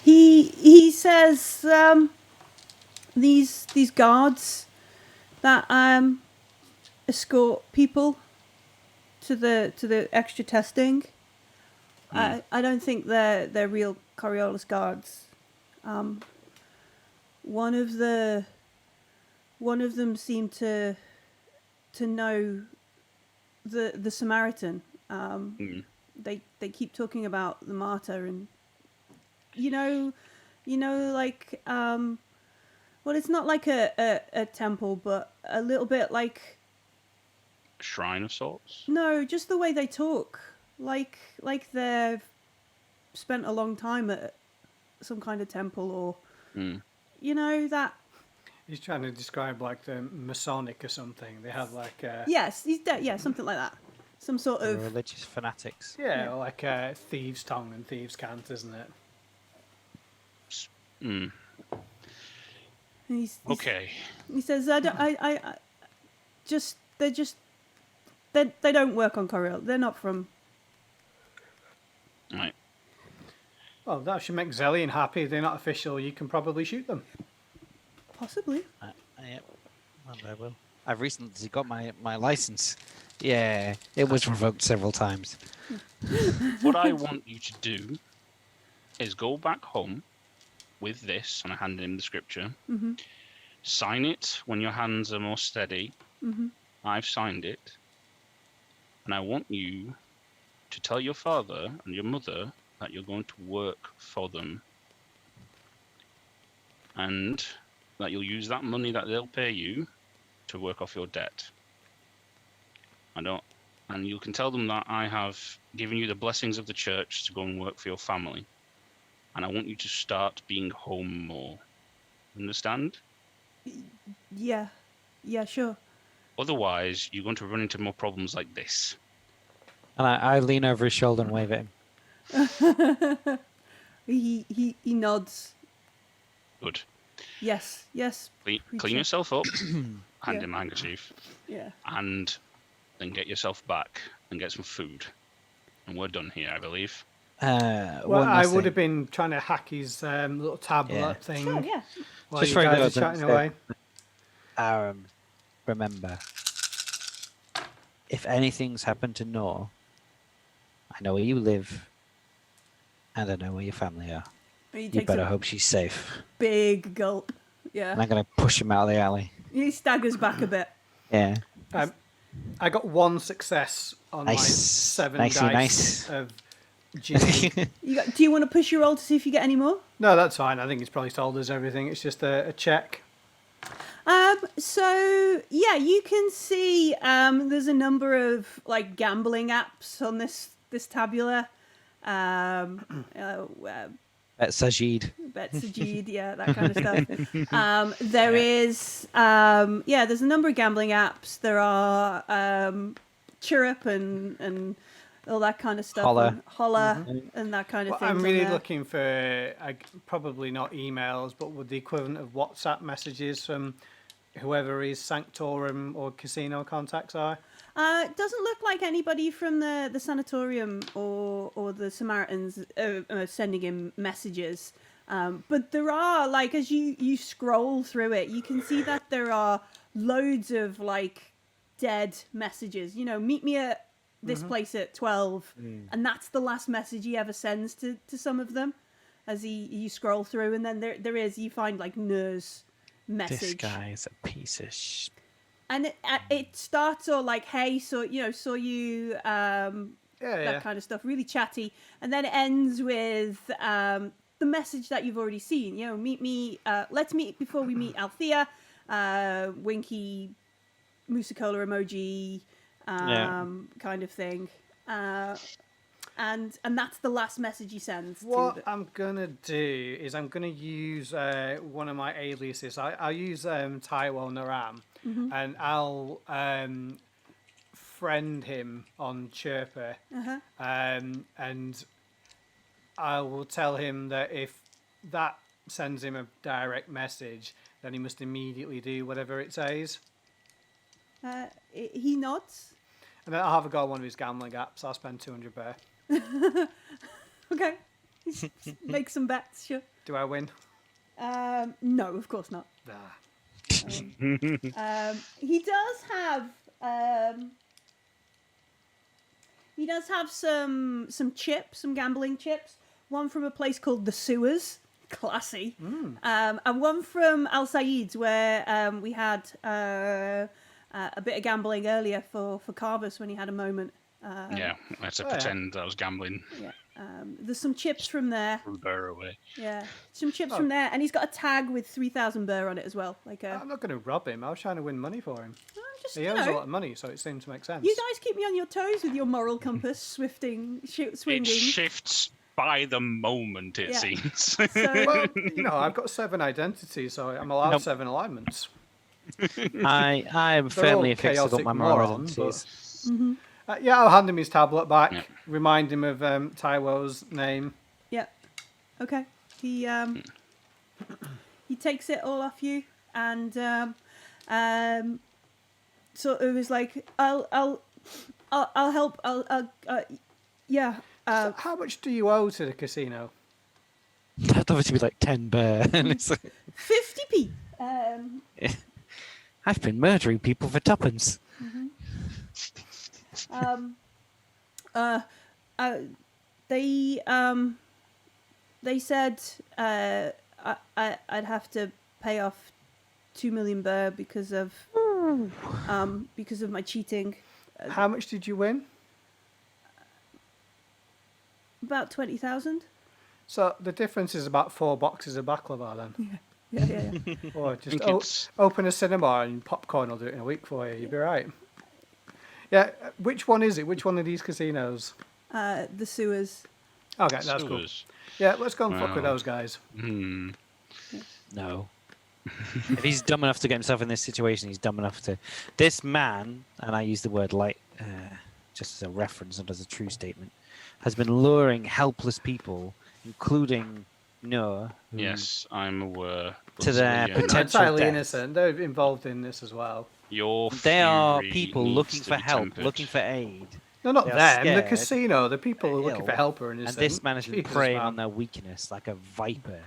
He says these guards that escort people to the extra testing. I don't think they're real Coriolis guards. One of them seemed to know the Samaritan. They keep talking about the martyr, and you know like well, it's not like a temple, but a little bit like A shrine of sorts? no, just the way they talk, like they've spent a long time at some kind of temple, or you know that. He's trying to describe like the Masonic or something. They have like Yes, he's dead. Yeah, something like that. Some sort of Religious fanatics. yeah, like thieves' tongue and thieves' cant, isn't it? He's, Okay. he says, they don't work on Coriolis. They're not from. Right. Well, that should make Zellion happy. They're not official. You can probably shoot them. Possibly. Yeah, well, I will. I've recently got my license. Yeah, it was revoked several times. What I want you to do is go back home with this, and I hand him the scripture. Mm-hmm. Sign it when your hands are more steady. Mm-hmm. I've signed it. And I want you to tell your father and your mother that you're going to work for them. And that you'll use that money that they'll pay you to work off your debt. And you can tell them that I have given you the blessings of the church to go and work for your family. And I want you to start being home more. Understand? Yeah. Yeah, sure. Otherwise, you're going to run into more problems like this. And I lean over his shoulder and wave at him. He nods. Good. Yes. Clean preacher. yourself up, hand Yeah. him a handkerchief, Yeah. and then get yourself back and get some food. And we're done here, I believe. Well, I would have been trying to hack his little tablet Yeah. thing Sure, yeah. while Just you very guys good, are chatting so- away. Remember, if anything's happened to Noor, I know where you live, and I know where your family are. He You takes better a hope she's safe. big gulp. And Yeah. I'm going to push him out of the alley. He staggers back a bit. Yeah. I got one success on my Nice. 7 Nicey dice nice. of Ginny. Do you want to push your roll to see if you get any more? No, that's fine. I think he's probably told us everything. It's just a check. So yeah, you can see there's a number of like gambling apps on this tabula. At Sajid. Betsajid, yeah, that kind of stuff. There is, there's a number of gambling apps. There are Chirrup and all that kind of stuff. Holler. And that kind of Well, thing. I'm really looking for probably not emails, but with the equivalent of WhatsApp messages from whoever his Sanctorum or casino contacts are. It doesn't look like anybody from the sanatorium or the Samaritans are sending him messages. But there are, like, as you scroll through it, you can see that there are loads of, like, dead messages. You know, meet me at this place at 12. And that's the last message he ever sends to some of them as you scroll through. And then you find, like, Noor's message. This guy is a piece of And it starts all like, hey, saw you, that Yeah. kind of stuff, really chatty. And then it ends with the message that you've already seen. You know, meet me, let's meet before we meet Althea, winky, Musicola emoji, kind of thing. And that's the last message he sends. What I'm gonna do is I'm gonna use one of my aliases. I'll use Taiwan Aram, and I'll friend him on Chirper, and I will tell him that if that sends him a direct message, then he must immediately do whatever it says. He nods. And then I'll have a go on one of his gambling apps. I'll spend 200 bear. Okay. Make some bets, sure. Do I win? No, of course not. Nah. He does have some chips, some gambling chips. One from a place called the Sewers, classy, and one from Al Said's where we had a bit of gambling earlier for Carvus when he had a moment. I had to pretend I was gambling. Yeah. There's some chips from there. Burr away. Yeah, some chips from there, and he's got a tag with 3,000 burr on it as well. Like I'm not going to rob him. I was trying to win money for him. just, He owns a lot of money, so it seemed to make sense. you guys keep me on your toes with your moral compass, swinging. It shifts by the moment, it Yeah. seems. So, Well, I've got 7 identities, so I'm allowed Nope. 7 alignments. I am firmly all fixed about chaotic my moral morons, but- identities. I'll hand him his tablet back. Yeah. Remind him of Taiwo's name. yeah. Okay. He takes it all off you, and sort of is like, I'll help. Yeah. So how much do you owe to the casino? That'd obviously be like 10 bear. And it's like, 50p. I've been murdering people for tuppence. They They said I'd have to pay off 2 million burr because of my cheating. How much did you win? About 20,000. So the difference is about 4 boxes of baklava then. Yeah. Or just think it's- open a cinema and popcorn will do it in a week for you. You'll be right. Yeah, which one is it? Which one of these casinos? The sewers. Okay, that's cool. Sewers. Yeah, let's go and fuck with Wow. those guys. No. If he's dumb enough to get himself in this situation, he's dumb enough to. This man, and I use the word light just as a reference, not as a true statement, has been luring helpless people, including Noor. who- Yes, I'm aware. To their Brazilian, They're potential entirely death. innocent. They're involved in this as well. Your They are fury people needs looking to for be help, tempered. looking for aid. No, not They are them. The scared, casino. The people who are looking ill, for help are And innocent. this man has been Jesus, preying man. on their weakness like a viper.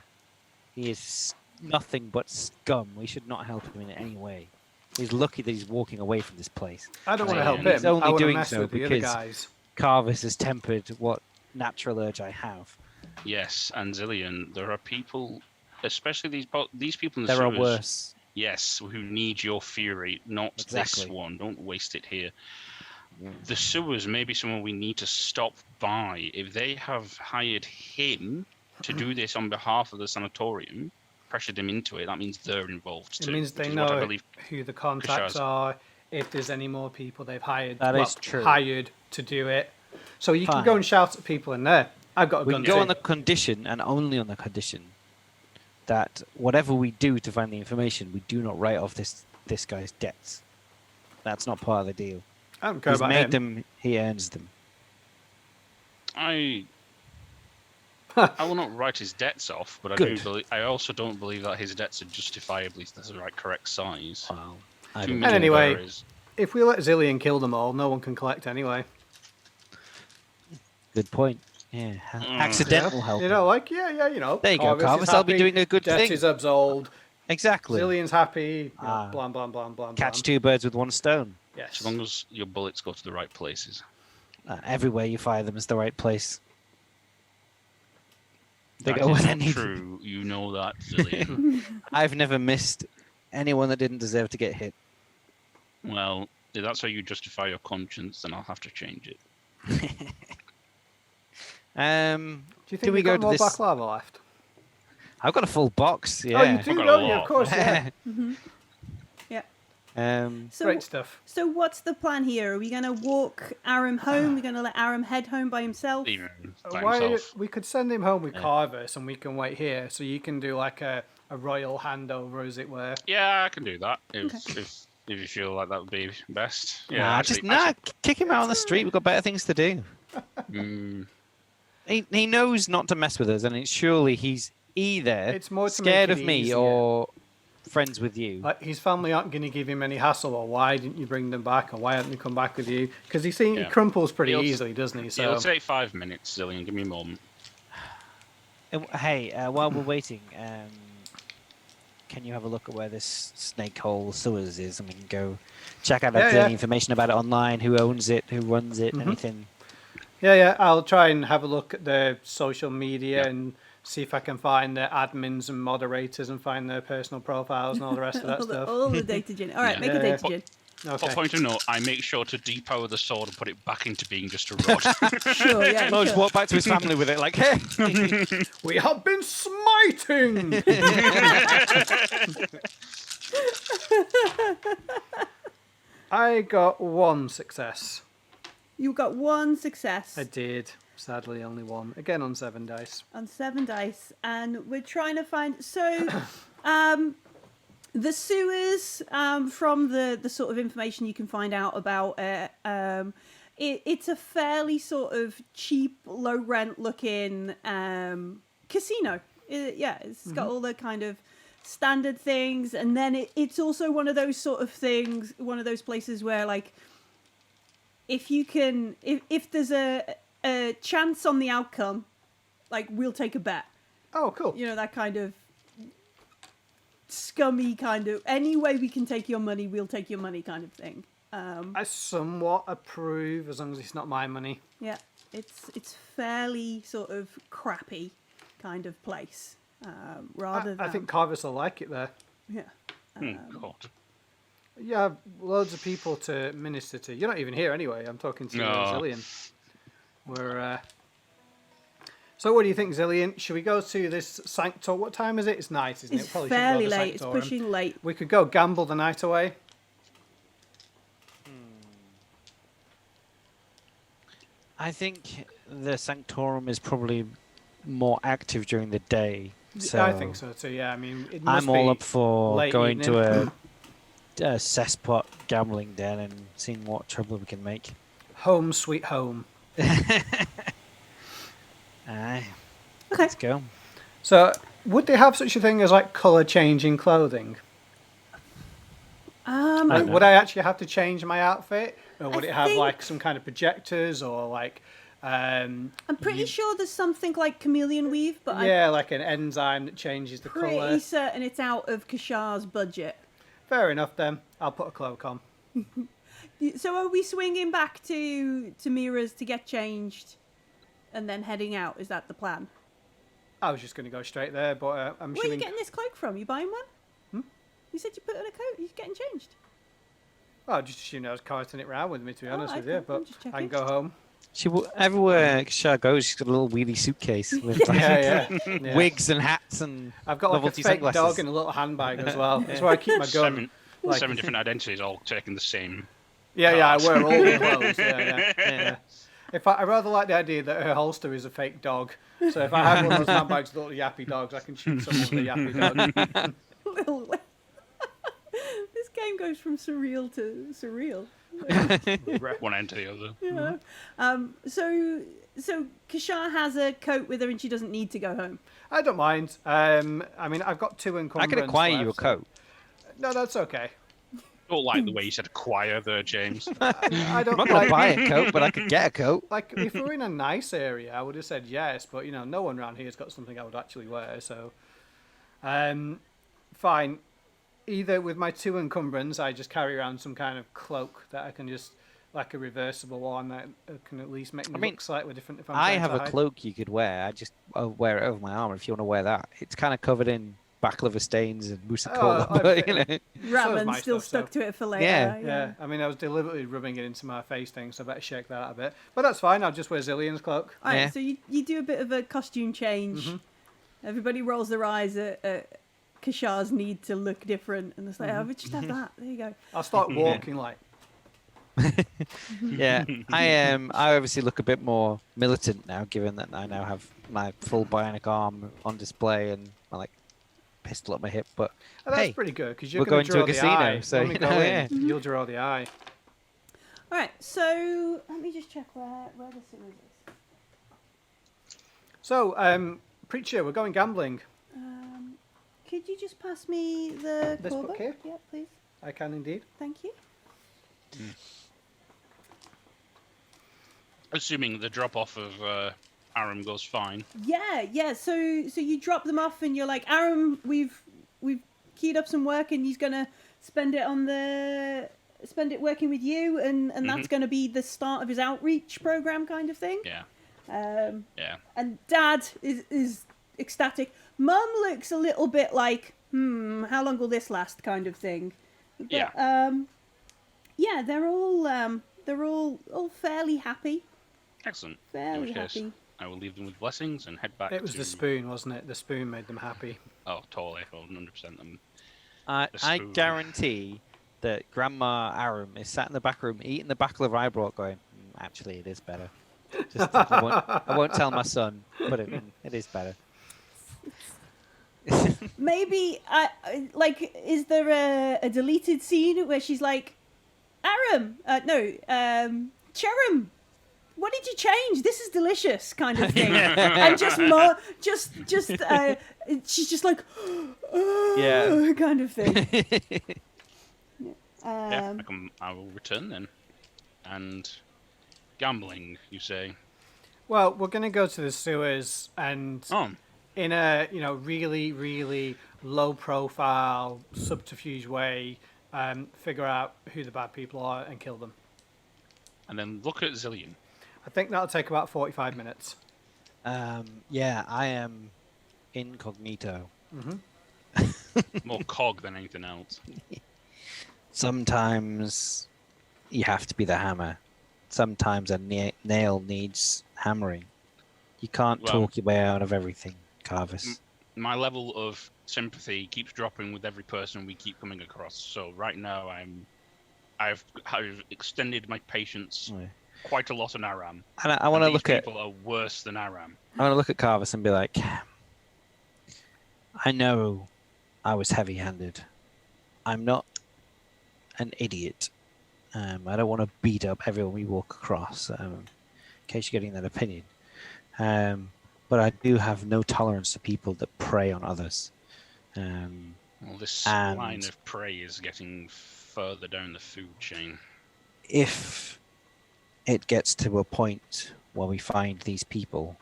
He is nothing but scum. We should not help him in any way. He's lucky that he's walking away from this place. I don't want to Yeah, help and him. he's only I want to doing mess so with the other because- guys. Carvis has tempered what natural urge I have. Yes, and Zillion, there are people, especially these people in the There are sewers, worse. yes, who need your fury, not this Exactly. one. Don't waste it here. The sewers may be someone we need to stop by. If they have hired him to do this on behalf of the sanatorium, pressured him into it, that means they're involved It too. means which they is what I know believe. who the contacts Kashaz. are, if there's any more people they've hired. That well, is true. Hired to do it. So you can Fine. go and shout at people in there. I've got a We gun can go too. on the condition, and only on the condition, that whatever we do to find the information, we do not write off this guy's debts. That's not part of the deal. I don't care He's about made him. them, he earns them. I will not write his debts off, but Good. I also don't believe that his debts are justifiably the right correct size. Wow. I 2 don't million And anyway- burr is- If we let Zillion kill them all, no one can collect anyway. Good point. Yeah. Accidental help. You know, like, yeah, you know. There you go, Corvus Carvis. is I'll be happy, doing a good Debt thing. is absolved. Exactly. Zillion's happy. You know, Ah. blam, blam, blam, blam, Catch blam. 2 birds with 1 stone. Yes. As long as your bullets go to the right places. Everywhere you fire them is the right place. They That go is where they not need. true. You know that, Zillion. I've never missed anyone that didn't deserve to get hit. Well, if that's how you justify your conscience, then I'll have to change it. Do you think do we we've go got to more this? baklava left? I've got a full box. Yeah. Oh, you do, I've got a don't you? lot. Of course, yeah. Yeah. Um, Great stuff. So what's the plan here? Are we going to walk Aram home? We're going to let Aram head home by himself? Even by Why, himself. we could send him home with Carvis and we can wait here so you can do like a royal handover, as it were. Yeah, I can do that if you feel like that would be best. Yeah, nah, actually, kick him out on the street. We've got better things to do. Mm, He knows not to mess with us, and surely he's either It's more to scared make of it me easier. or friends with you. Like, his family aren't going to give him any hassle, or why didn't you bring them back, or why haven't they come back with you? Because he Yeah. crumples pretty He'll- easily, doesn't he? So It'll take 5 minutes, Zillion. Give me a moment. Hey, while we're waiting, can you have a look at where this snake hole sewers is, and we can go check out if Yeah, there's yeah. any information about it online, who owns it, who runs it, anything. yeah, I'll try and have a look at the social media Yeah. and see if I can find the admins and moderators and find their personal profiles and all the rest of that all, the, stuff. all the data gen. All right, Yeah. make a Yeah. data gen. Okay. For point of note, I make sure to depower the sword and put it back into being just a rod. Sure, yeah. No, just sure. walk back to his family with it, like, hey! We have been smiting. I got 1 success. You got 1 success I did. Sadly, only 1. Again on 7 dice. on 7 dice, and we're trying to find. So, the sewers, from the sort of information you can find out about it, it's a fairly sort of cheap, low rent looking casino. It's got all the kind of standard things, and then it's also one of those sort of things, one of those places where, like, if there's a chance on the outcome, like, we'll take a bet. Oh, cool. You know, that kind of scummy kind of, any way we can take your money, we'll take your money kind of thing. I somewhat approve, as long as it's not my money. Yeah, it's fairly sort of crappy. kind of place, rather than. I think Carvis will like it there. Yeah. God. You have loads of people to minister to. You're not even here anyway. I'm talking to No. Zillion. So what do you think, Zillion? Should we go to this Sanctor? What time is it? It's night, isn't It's it? Probably fairly shouldn't go to late. It's Sanctorum. pushing late. We could go gamble the night away. I think the Sanctorum is probably more active during the day. So I think so too. Yeah, I mean, it must I'm all be up for late going evening. to a cesspot gambling den and seeing what trouble we can make. Home sweet home. Aye, Okay. let's go. So, would they have such a thing as like color changing clothing? I Like, don't would know. I actually have to change my outfit, or would I it have think- like some kind of projectors, or like, I'm pretty sure there's something like chameleon weave, but yeah, like an enzyme that changes the I'm pretty color? certain it's out of Kashar's budget. Fair enough then. I'll put a cloak on. So are we swinging back to Mira's to get changed, and then heading out? Is that the plan? I was just going to go straight there, but I'm Where are you assuming. getting this cloak from? You buying one? You said you put on a coat. You're getting changed. Oh, I just assumed I was carting it round with me, to be honest with okay, you. I'm But just I can checking. go home. Everywhere Shah goes, she's got a little wheelie suitcase with like, Yeah. wigs and hats and I've got like a novelty fake sunglasses. dog and a little handbag as well. That's where I keep my gun. Seven different identities, all taking the same. Yeah, I cars. wear all the clothes. Yeah. I rather like the idea that her holster is a fake dog. So if I have one of those handbags with all the yappy dogs, I can shoot someone with a yappy dog. Little- this game goes from surreal to surreal. One end to the other. Yeah. So Kashar has a coat with her, and she doesn't need to go home. I don't mind. I mean, I've got 2 I encumbrance could acquire you a left, so- coat. No, that's okay. Don't like the way you said acquire there, James. I don't I'm not going like. to buy a coat, but I could get a coat. Like, if we're in a nice area, I would have said yes, but, you know, no one around here's got something I would actually wear, so... Fine. Either with my 2 encumbrance, I just carry around some kind of cloak that I can just... Like a reversible one that can at least make me mean, look slightly different if I'm I trying have to a hide. cloak you could wear. I'll wear it over my arm if you want to wear that. It's kind of covered in backliver stains and mousse Oh, but you know. Rather my than still stuff, stuck to it for later. Yeah. Yeah, I mean, I was deliberately rubbing it into my face thing, so I better shake that out a bit. But that's fine, I'll just wear Zillion's cloak. All right, Yeah. so you do a bit of a costume change. Everybody rolls their eyes at Kashar's need to look different, and it's like, oh, we just have that. There you go. I'll start walking like... Yeah, I obviously look a bit more militant now, given that I now have my full bionic arm on display and my like pistol at my hip. But Oh, that's hey, pretty good, because you're we're going to draw going to a the casino, eye. so, When we you go know, in, yeah. you'll draw the eye. All right, so let me just check where the series is. So, Preacher, we're going gambling. Could you just pass me the This book core here? Yeah, please. I can indeed. Thank you. Assuming the drop off of Aram goes fine. Yeah. So you drop them off, and you're like, Aram, we've keyed up some work, and he's gonna spend it working with you, and that's gonna be the start of his outreach program, kind of thing. Yeah. Yeah. And Dad is ecstatic. Mum looks a little bit like, how long will this last, kind of thing. But, Yeah. Yeah, they're all fairly happy. Excellent. In Fairly which case, happy. I will leave them with blessings and head back It was to... the spoon, wasn't it? The spoon made them happy. Oh, totally. 100% them. I spoon. guarantee that Grandma Aram is sat in the back room eating the backliver I brought, going, actually, it is better. Just, I won't tell my son, but it is better. Maybe, is there a deleted scene where she's like, Aram, Cherim, what did you change? This is delicious, kind of thing. And she's just like, Yeah. kind of thing. Yeah, I will return then. And gambling, you say? Well, we're going to go to the sewers and Oh, in a really, really low-profile, subterfuge way, figure out who the bad people are and kill them. and then look at Zillion. I think that'll take about 45 minutes. Yeah, I am incognito. More cog than anything else. Sometimes you have to be the hammer. Sometimes a nail needs hammering. You can't talk your way out of everything, Carvis. My level of sympathy keeps dropping with every person we keep coming across. So right now, I've extended my patience quite a lot on Aram. And I want to look at people are worse than Aram. I want to look at Carvis and be like, I know I was heavy-handed. I'm not an idiot. I don't want to beat up everyone we walk across, in case you're getting that opinion. But I do have no tolerance to people that prey on others. Well, this line of prey is getting further down the food chain. If it gets to a point where we find these people,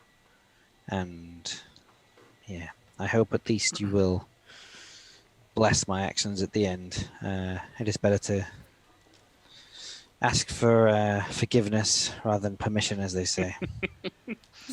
and I hope at least you will bless my actions at the end. It is better to ask for forgiveness rather than permission, as they say.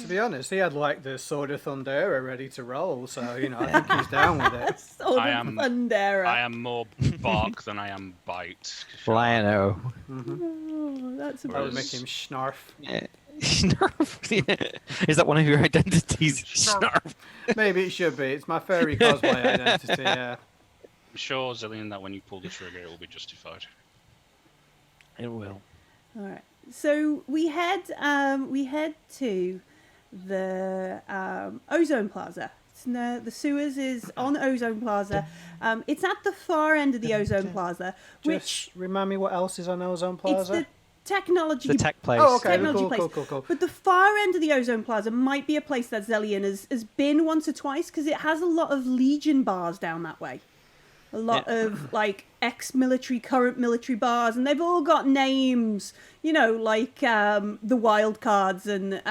To be honest, he had like the Sword of Thundera ready to roll, so I think he's down with it. Sword of Thundera. I am more bark than I am bite. Well, I know. Oh, that's I would make him Snarf. Yeah. Snarf. Yeah. Is that one of your identities? Snarf. Maybe it should be. It's my furry cosplay identity. Yeah. I'm sure, Zillion, that when you pull the trigger, it will be justified. It will. All right. So we head to the Ozone Plaza. The sewers is on Ozone Plaza. It's at the far end of the Ozone Plaza, which Just remind me what else is on Ozone Plaza. it's the technology. The tech place. Oh, okay. Technology Cool. But the far end of the Ozone Plaza might be a place that Zellion has been once or twice because it has a lot of Legion bars down that way. A lot of like ex-military, current military bars, and they've all got names, like the Wild Cards and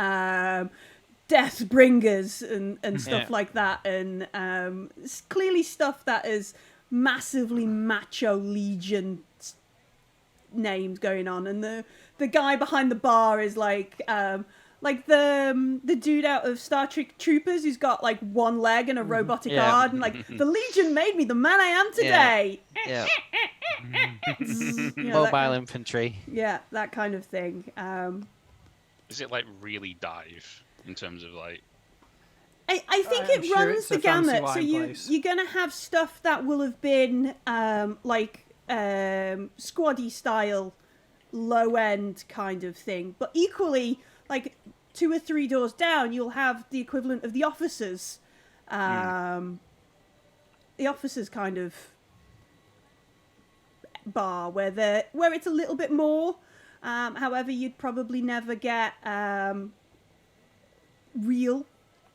Death Bringers and stuff like that, and it's clearly stuff that is massively macho Legion names going on, and the guy behind the bar is like the dude out of Star Trek Troopers who's got like one leg and a robotic arm, and like the Legion made me the man I am today. Yeah. Mobile Mobile infantry. Yeah, that kind of thing. Is it like really dive in terms of like? I think it sure runs it's the a fancy gamut. So wine place. you're gonna have stuff that will have been squaddy style, low end kind of thing, but equally like 2 or 3 doors down, you'll have the equivalent of the officers. The officers kind of bar where it's a little bit more. However, you'd probably never get real.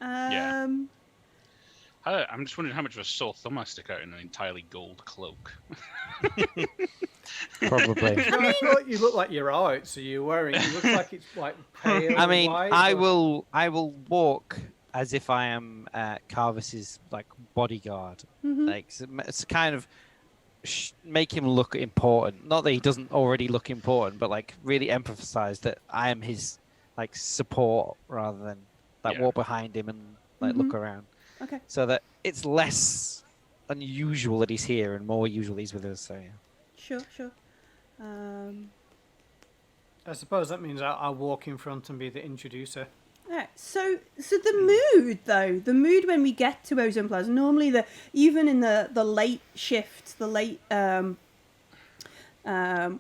I'm just wondering how much of a sore thumb I stick out in an entirely gold cloak. Probably. I thought you look like you're out, so you're wearing. You look like it's like pale. I mean, white, I will walk as if I am Carvis's like bodyguard. Like it's kind of make him look important. Not that he doesn't already look important, but like really emphasize that I am his like support rather than walk behind him and like look around. Okay. So that it's less unusual that he's here and more usual he's with us. So yeah. Sure. I suppose that means I'll walk in front and be the introducer. Alright, so the mood when we get to Ozone Plaza, normally even in the late shift, the late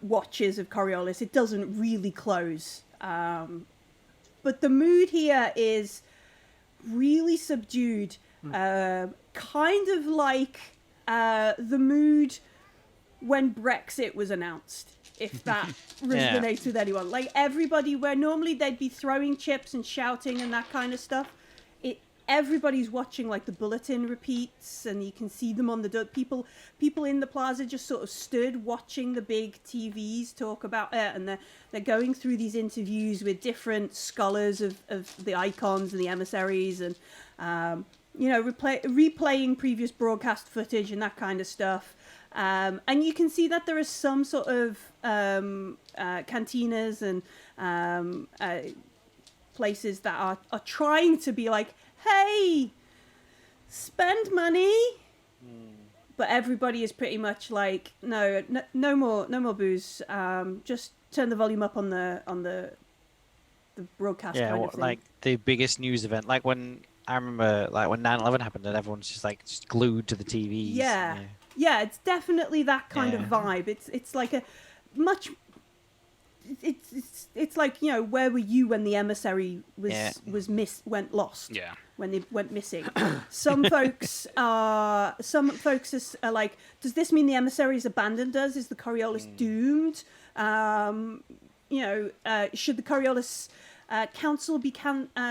watches of Coriolis, it doesn't really close. But the mood here is really subdued, kind of like the mood when Brexit was announced, if that resonates with anyone. Like everybody, where normally they'd be throwing chips and shouting and that kind of stuff, everybody's watching like the bulletin repeats, and you can see them on the people in the plaza just sort of stood watching the big TVs talk about it, and they're going through these interviews with different scholars of the icons and the emissaries, and replaying previous broadcast footage and that kind of stuff. And you can see that there are some sort of cantinas and places that are trying to be like, hey, spend money, but everybody is pretty much like, no more booze. Just turn the volume up on the broadcast Yeah, kind of thing. like the biggest news event, like when I remember, like when 9/11 happened, and everyone's just glued to the TVs. Yeah, it's definitely that kind of Yeah. vibe. It's like a much. It's like, you know, where were you when the Emissary went lost? Yeah. When they went missing. Some folks are like, does this mean the Emissary's abandoned us? Is the Coriolis doomed? Should the Coriolis council be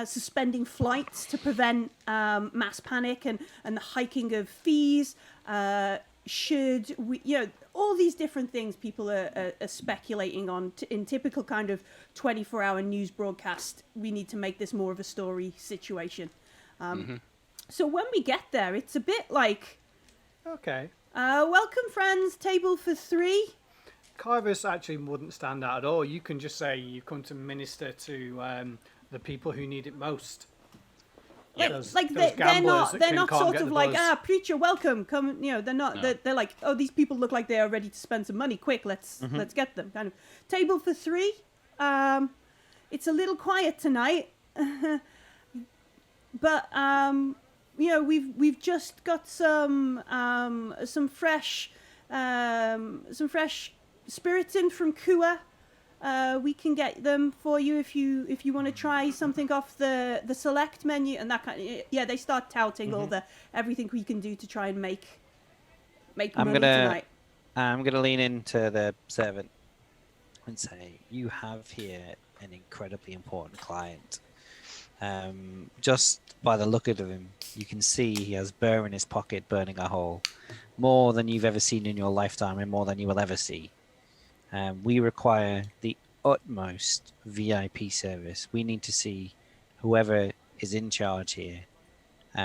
suspending flights to prevent mass panic and the hiking of fees? Should we, all these different things people are speculating on in typical kind of 24-hour news broadcast. We need to make this more of a story situation. So when we get there, it's a bit like, Okay. welcome friends, table for 3. Carvers actually wouldn't stand out at all. You can just say you come to minister to the people who need it most. They're not sort of like, preacher, welcome, come. They're not. No. They're like, oh, these people look like they are ready to spend some money. Quick, let's get them. Kind of table for 3. It's a little quiet tonight, but we've just got some fresh spirits in from Kua. We can get them for you if you want to try something off the select menu and that kind of. Yeah, they start touting all the everything we can do to try and make money tonight. I'm gonna lean into the servant and say, you have here an incredibly important client. Just by the look of him, you can see he has burr in his pocket, burning a hole, more than you've ever seen in your lifetime, and more than you will ever see. We require the utmost VIP service. We need to see whoever is in charge here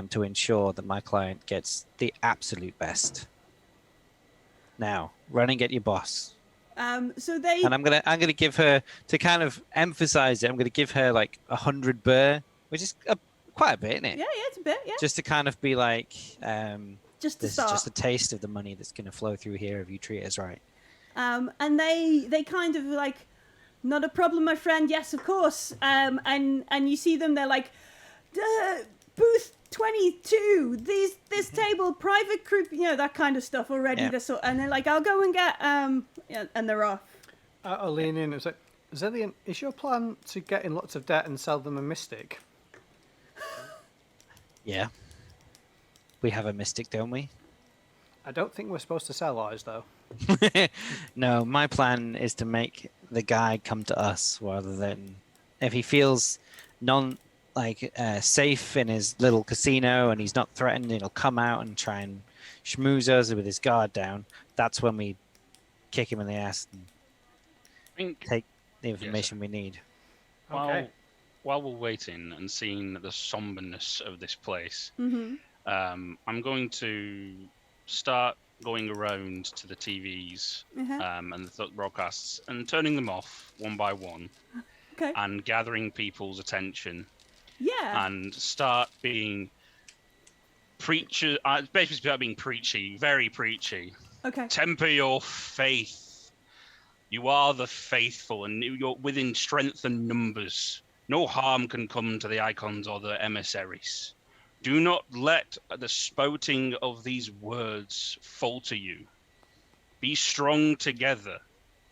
to ensure that my client gets the absolute best. Now, run and get your boss. So they And I'm gonna give her, to kind of emphasize it, I'm gonna give her like 100 burr, which is quite a bit, isn't it? yeah, it's a bit, yeah. Just to kind of be like, Just to this is start. just a taste of the money that's gonna flow through here if you treat us right. And they kind of like, not a problem, my friend. Yes, of course. And you see them. They're like, booth 22. This table, private group. That kind of stuff already. Yeah. And they're like, I'll go and get. And they're off. I'll lean in and say, Zillian, is your plan to get in lots of debt and sell them a mystic? Yeah. We have a mystic, don't we? I don't think we're supposed to sell ours, though. No, my plan is to make the guy come to us rather than, if he feels safe in his little casino and he's not threatened, he'll come out and try and schmooze us with his guard down. That's when we kick him in the ass and take the information we need. Okay. While we're waiting and seeing the somberness of this place, Mm-hmm. I'm going to start going around to the TVs and the broadcasts and turning them off one by one, Okay. and gathering people's attention Yeah. and start being preacher. Basically, start being preachy, very preachy. Okay. Temper your faith. You are the faithful, and you're within strength and numbers. No harm can come to the icons or the emissaries. Do not let the spouting of these words falter you. Be strong together.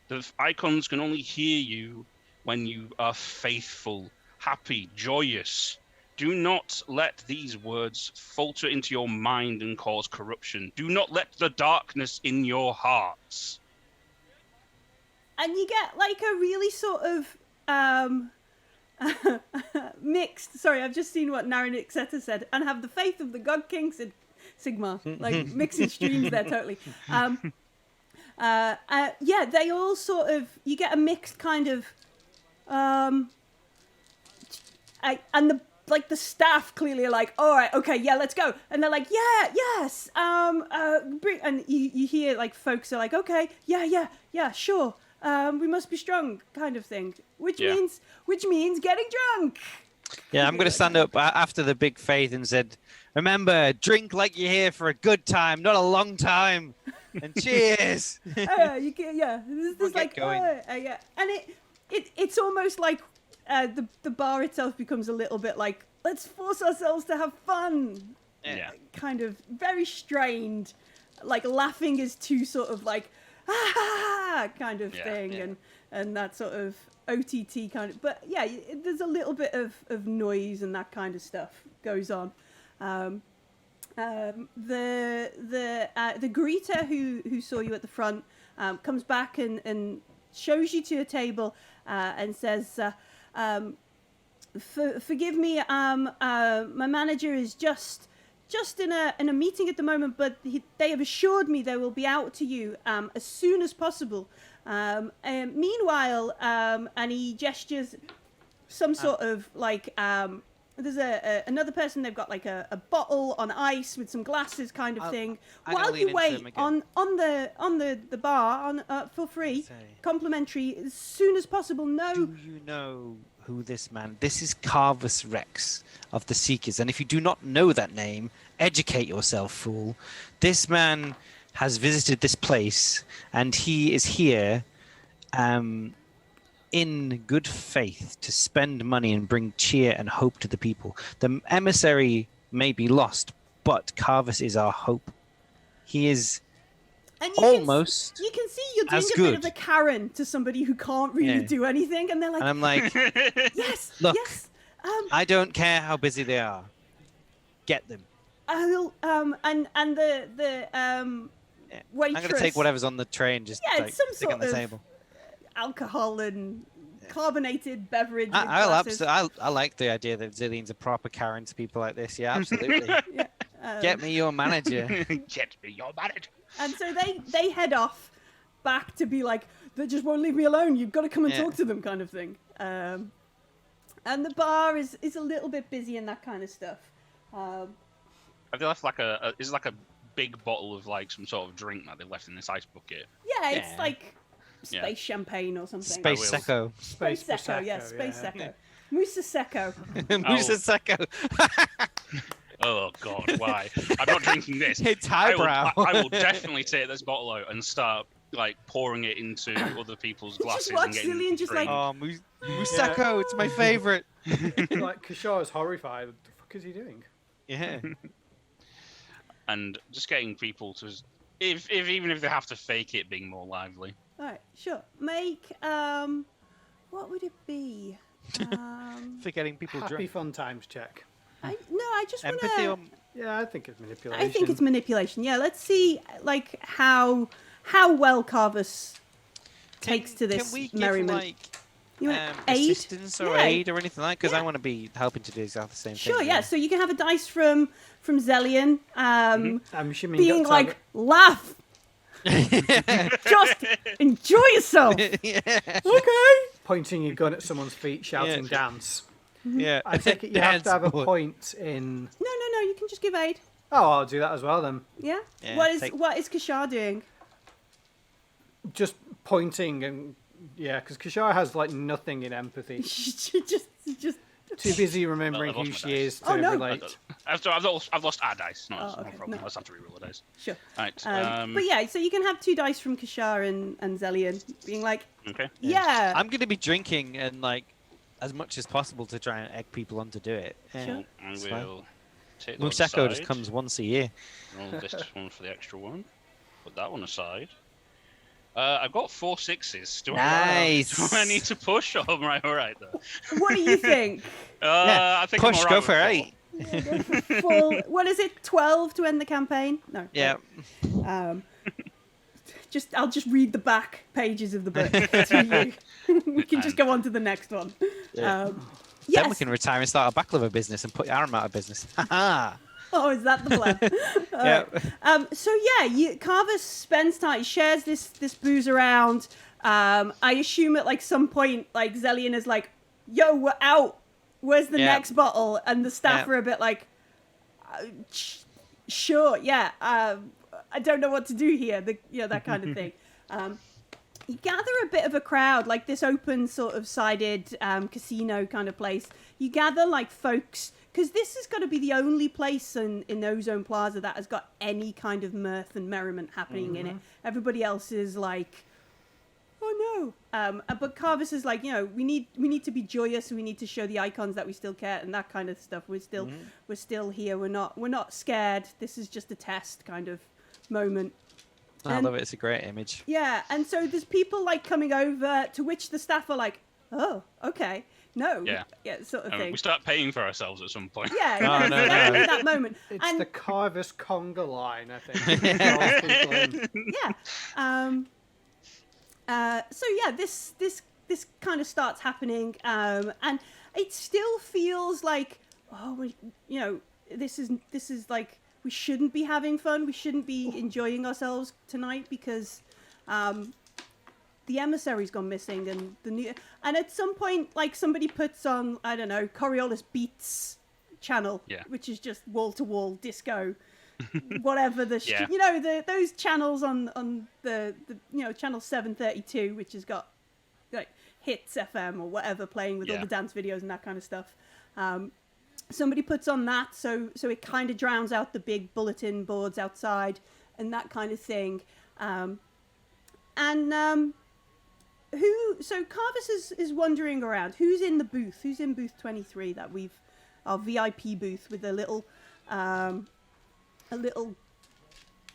The icons can only hear you when you are faithful, happy, joyous. Do not let these words falter into your mind and cause corruption. Do not let the darkness in your hearts. And you get like a really sort of mixed. Sorry, I've just seen what Narinixeta said. And have the faith of the God King Sigma. Like mixing streams there totally. They all sort of. You get a mixed kind of. The staff clearly are like, all right, okay, yeah, let's go, and they're like, yeah, yes, and you hear like folks are like, okay, yeah, sure, we must be strong, kind of thing, which means getting drunk. Yeah, I'm going to stand up after the big faith and said, Remember, drink like you're here for a good time, not a long time. And cheers. You can, yeah. There's We'll like, get going. yeah, and it's almost like the bar itself becomes a little bit like, let's force ourselves to have fun. Yeah. Kind of very strained, like laughing is too sort of like, kind of thing, yeah. and that sort of OTT kind of. But yeah, there's a little bit of noise and that kind of stuff goes on. The greeter who saw you at the front comes back and shows you to a table and says, "Forgive me, my manager is just in a meeting at the moment, but they have assured me they will be out to you as soon as possible. Meanwhile," and he gestures some sort of like. There's another person. They've got like a bottle on ice with some glasses, kind of thing. I'm gonna While lean you into wait him again. on the bar for free, Say. complimentary as soon as possible. No, Do you know who this man? This is Carvus Rex of the Seekers, and if you do not know that name, educate yourself, fool. This man has visited this place, and he is here, in good faith to spend money and bring cheer and hope to the people. The emissary may be lost, but Carvus is our hope. He is and almost. You can see you're doing as a bit of good. a Karen to somebody who can't really Yeah. do anything, and they're like, And I'm like, yes, Look. yes. I don't care how busy they are. Get them. I'll, and the Yeah. waitress. I'm going to take whatever's on the tray and just Yeah, it's like, some stick it on sort the of- table. alcohol and carbonated beverage. with I glasses. like the idea that Zillion's a proper Karen to people like this. Yeah, absolutely. Yeah, Get me your manager. Get me your manager. And so they head off back to be like, they just won't leave me alone. You've got to come and Yeah. talk to them, kind of thing. And the bar is a little bit busy and that kind of stuff. Have they left like is it like a big bottle of like some sort of drink that they've left in this ice bucket? Yeah, it's Yeah. like space champagne or something. Space will. Secco. Space Secco, Prosecco, yeah, Space yeah. Secco. Musa Secco. Musa Secco. Oh God, why? I'm not drinking this. It's I will, highbrow. I will definitely take this bottle out and start like pouring it into other people's glasses watch and getting Zillion them to just, drink. like- Oh, Musako, it's my favorite. Like Kishar is horrified. What the fuck is he doing? Yeah. And just getting people to, even if they have to fake it, being more lively. All right, sure. Make what would it be? For getting people Happy drunk. fun times check. I just want Empathy to. or... Yeah, I think it's manipulation. I think it's manipulation. Yeah, let's see, like how well Carvus takes to this Can we give, merriment. like, You want aid? assistance or Yeah. aid or anything like that? Because I Yeah. want to be helping to do exactly the same Sure, thing. yeah. So you can have a dice from Zellion, I'm assuming being you got to like, have laugh, just enjoy yourself. yeah. Okay. pointing your gun at someone's feet, shouting Yeah. dance. Yeah. I take it you have to have a Dance. point in. No. You can just give aid. Oh, I'll do that as well then. Yeah. Yeah, What is Kashar doing? Just pointing and yeah, because Kishar has like nothing in empathy. She just. Too busy remembering Well, I've who lost she my dice. is to Oh, no. relate. I've lost our dice. No, it's Oh, no okay, problem. no. I'll just have to reroll the dice. Sure. Right. But yeah, so you can have 2 dice from Kashar and Zellion, being like, Okay. yeah. I'm going to be drinking and like as much as possible to try and egg people on to do it. Yeah. Sure. I It's fine. will take those Musako aside. just comes once a year. Roll this one for the extra one. Put that one aside. I've got 4 6s. Do Nice. I need to push? Oh, I'm right, all right then. What do you think? I think I'm Push, all go right for with 8. Yeah, go for full. What is it? 12 to end the campaign? No. Yeah. I'll just read the back pages of the book to you. We can just go on to the next one. Yeah. Yes. Then we can retire and start a baklava business and put Aram out of business. Haha. Oh, is that the plan? Yeah. So yeah, Carver spends time, shares this booze around. I assume at like some point, like Zellion is like, "Yo, we're out. Where's the Yeah. next bottle?" And the staff Yeah. are a bit like, "Sure, yeah. I don't know what to do here." That kind of thing. You gather a bit of a crowd, like this open sort of sided casino kind of place. You gather like folks because this is going to be the only place in Ozone Plaza that has got any kind of mirth and merriment happening in it. Everybody else is like, oh no. But Carvis is like, we need to be joyous. We need to show the icons that we still care and that kind of stuff. We're still here. We're not scared. This is just a test kind of moment. I love it. It's a great image. Yeah, and so there's people like coming over, to which the staff are like, oh, okay, no, sort of thing. We start paying for ourselves at some point. Yeah, Oh, no, exactly no. that moment. It's And the Carvis conga line, I think. Draws people in. yeah. So yeah, this kind of starts happening, and it still feels like, this is like, we shouldn't be having fun. We shouldn't be enjoying ourselves tonight because the emissary's gone missing, and at some point, like, somebody puts on, I don't know, Coriolis Beats channel, which is just wall to wall disco, whatever those channels on the channel 732, which has got like Hits FM or whatever playing with all the dance videos and that kind of stuff. Somebody puts on that, so it kind of drowns out the big bulletin boards outside and that kind of thing. So Carvis is wandering around. Who's in the booth? Who's in booth 23 that our VIP booth with a little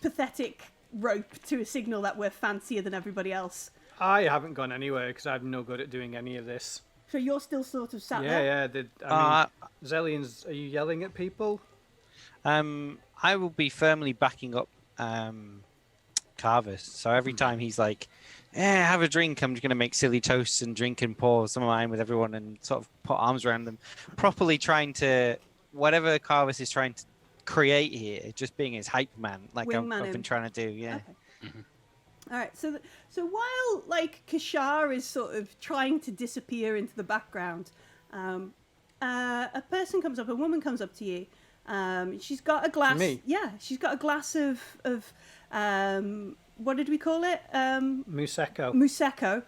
pathetic rope to signal that we're fancier than everybody else? I haven't gone anywhere because I'm no good at doing any of this. So you're still sort of sat there? Yeah. I mean, Zellians, are you yelling at people? I will be firmly backing up Carvis. So every time he's like, have a drink, I'm just going to make silly toasts and drink and pour some of mine with everyone and sort of put arms around them. Properly trying to, whatever Carvis is trying to create here, just being his hype man, like I've been trying to do, Okay. Mm-hmm. All right, so while like Kashar is sort of trying to disappear into the background, a person comes up, a woman comes up to you. She's got a glass. Me? Yeah, she's got a glass of what did we call it? Musecco. Musecco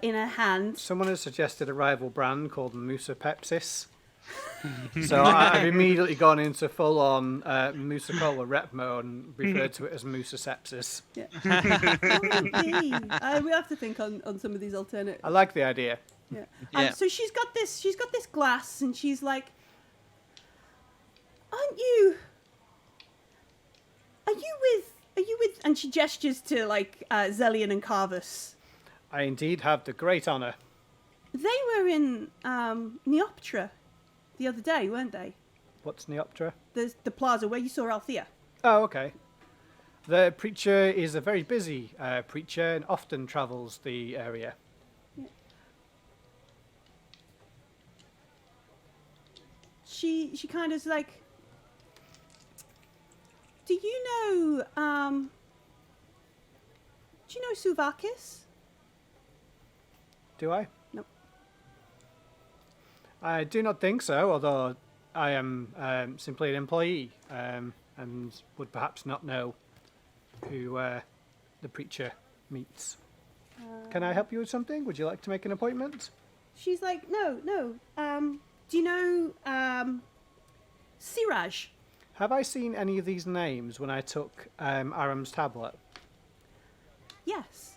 in her hand. Someone has suggested a rival brand called Musa Pepsis. So I've immediately gone into full-on Musa Cola rep mode and referred to it as Musa Sepsis. Yeah. We have to think on some of these alternatives. I like the idea. Yeah. So she's got this glass, and she's like, Are you with? And she gestures to like Zellian and Carvis. I indeed have the great honour. They were in Neoptra the other day, weren't they? What's Neoptra? There's the plaza where you saw Althea. Oh, okay. The preacher is a very busy preacher and often travels the area. Yeah. She kind of is like, do you know Suvakis? Do I? Nope. I do not think so, although I am simply an employee and would perhaps not know who the preacher meets. Can I help you with something? Would you like to make an appointment? She's like, no. Do you know Siraj? Have I seen any of these names when I took Aram's tablet? Yes.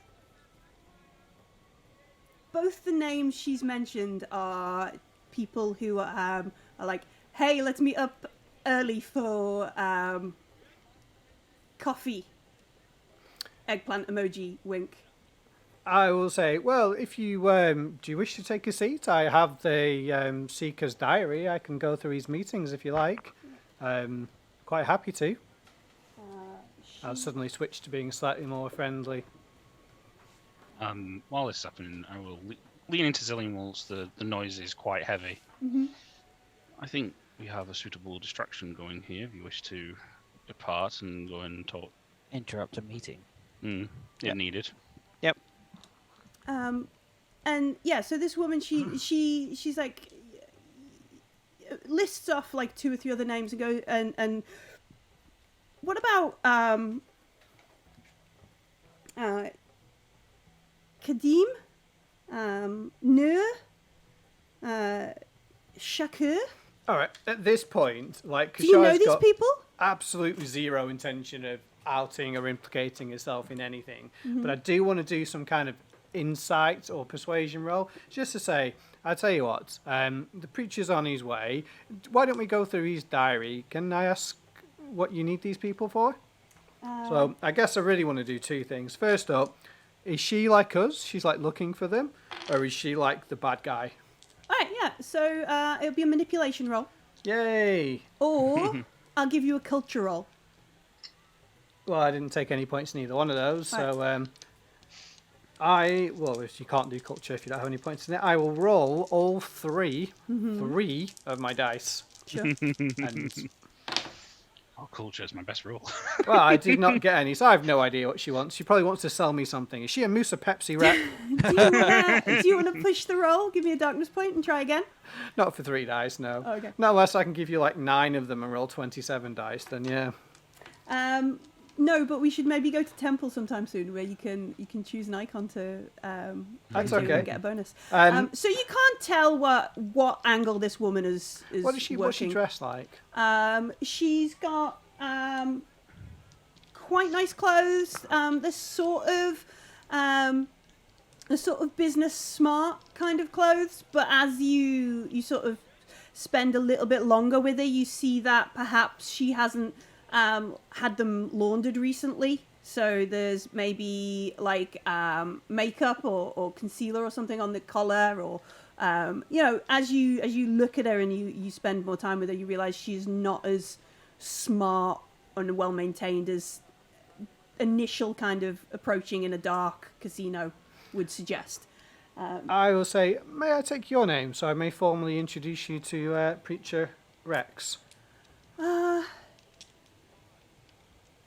Both the names she's mentioned are people who are like, hey, let's meet up early for coffee. Eggplant emoji, wink. I will say, well, if you do you wish to take a seat? I have the Seeker's diary. I can go through his meetings if you like. Quite happy to. I'll suddenly switch to being slightly more friendly. While this is happening, I will lean into Zillion whilst the noise is quite heavy. Mm-hmm. I think we have a suitable distraction going here if you wish to depart and go and talk. Interrupt a meeting. If needed. Yep. And yeah, so this woman, she's like, lists off like 2 or 3 other names and go, and what about Kadim, Noor, Shakur? All right. At this point, like, Do you know Kashai's these got people? absolutely zero intention of outing or implicating herself in anything. Mm-hmm. But I do want to do some kind of insight or persuasion roll, just to say, I'll tell you what, the preacher's on his way. Why don't we go through his diary? Can I ask what you need these people for? So I guess I really want to do two things. First up, is she like us? She's like looking for them, or is she like the bad guy? All right, yeah. So it'll be a manipulation roll, Yay! or I'll give you a culture roll. Well, I didn't take any points in either one of those, Right. so if you can't do culture if you don't have any points in it, I will roll all three of my dice. Sure. And Oh, culture is my best rule. well, I did not get any, so I have no idea what she wants. She probably wants to sell me something. Is she a Musa Pepsi rep? Do you want to push the roll? Give me a darkness point and try again. Not for 3 dice, no. Okay. Not unless I can give you like 9 of them and roll 27 dice, then yeah. No, but we should maybe go to temple sometime soon, where you can choose an icon to That's go to okay. and get a bonus. Um, So you can't tell what angle this woman is What's she working. dressed like? She's got quite nice clothes. This sort of business smart kind of clothes. But as you sort of spend a little bit longer with her, you see that perhaps she hasn't had them laundered recently. So there's maybe like makeup or concealer or something on the collar, or as you look at her and you spend more time with her, you realize she's not as smart and well maintained as initial kind of approaching in a dark casino would suggest. I will say, may I take your name so I may formally introduce you to Preacher Rex?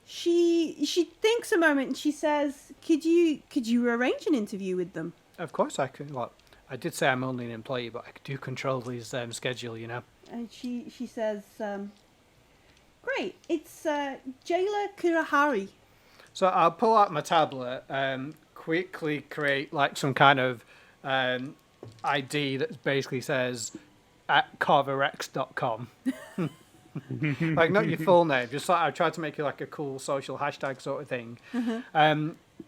She thinks a moment and she says, "Could you arrange an interview with them?" Of course I could. Well, I did say I'm only an employee, but I do control his schedule, you know. And she says, "Great, it's Jailer Kurahari." So I'll pull out my tablet, quickly create like some kind of ID that basically says at carverex.com. Like not your full name, just like I tried to make it like a cool social hashtag sort of thing.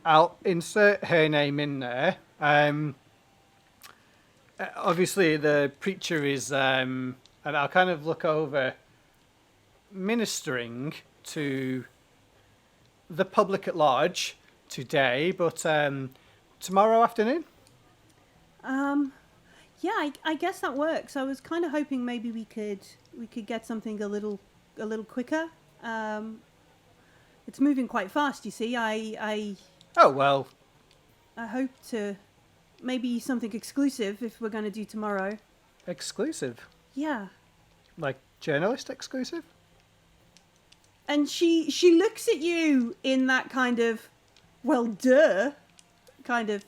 I'll insert her name in there. Obviously the preacher is, and I'll kind of look over ministering to the public at large today, but tomorrow afternoon. Yeah, I guess that works. I was kind of hoping maybe we could get something a little quicker. It's moving quite fast, you see. I Oh well, hope to maybe something exclusive if we're going to do tomorrow. exclusive, Yeah. like journalist exclusive. And she looks at you in that kind of, well, duh, kind of.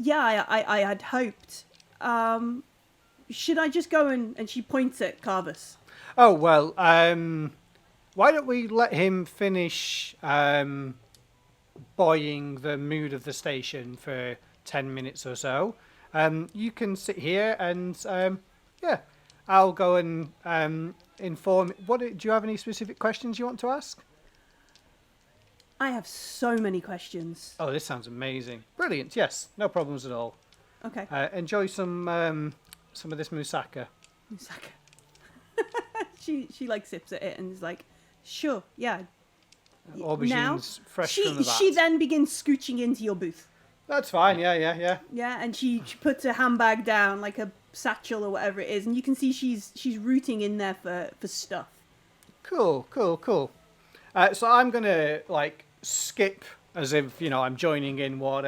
Yeah, I had hoped. Should I just go and she points at Carvus. Oh well, why don't we let him finish buoying the mood of the station for 10 minutes or so? You can sit here and yeah, I'll go and inform. Do you have any specific questions you want to ask? I have so many questions. Oh, this sounds amazing! Brilliant. Yes, no problems at all. Okay. Enjoy some of this moussaka. Musaka. she like sips at it and is like, sure, yeah. Aubergines fresh she from the vat. she then begins scooching into your booth. That's fine. Yeah. Yeah, and she puts a handbag down, like a satchel or whatever it is, and you can see she's rooting in there for stuff. Cool. So I'm gonna like skip as if I'm joining in what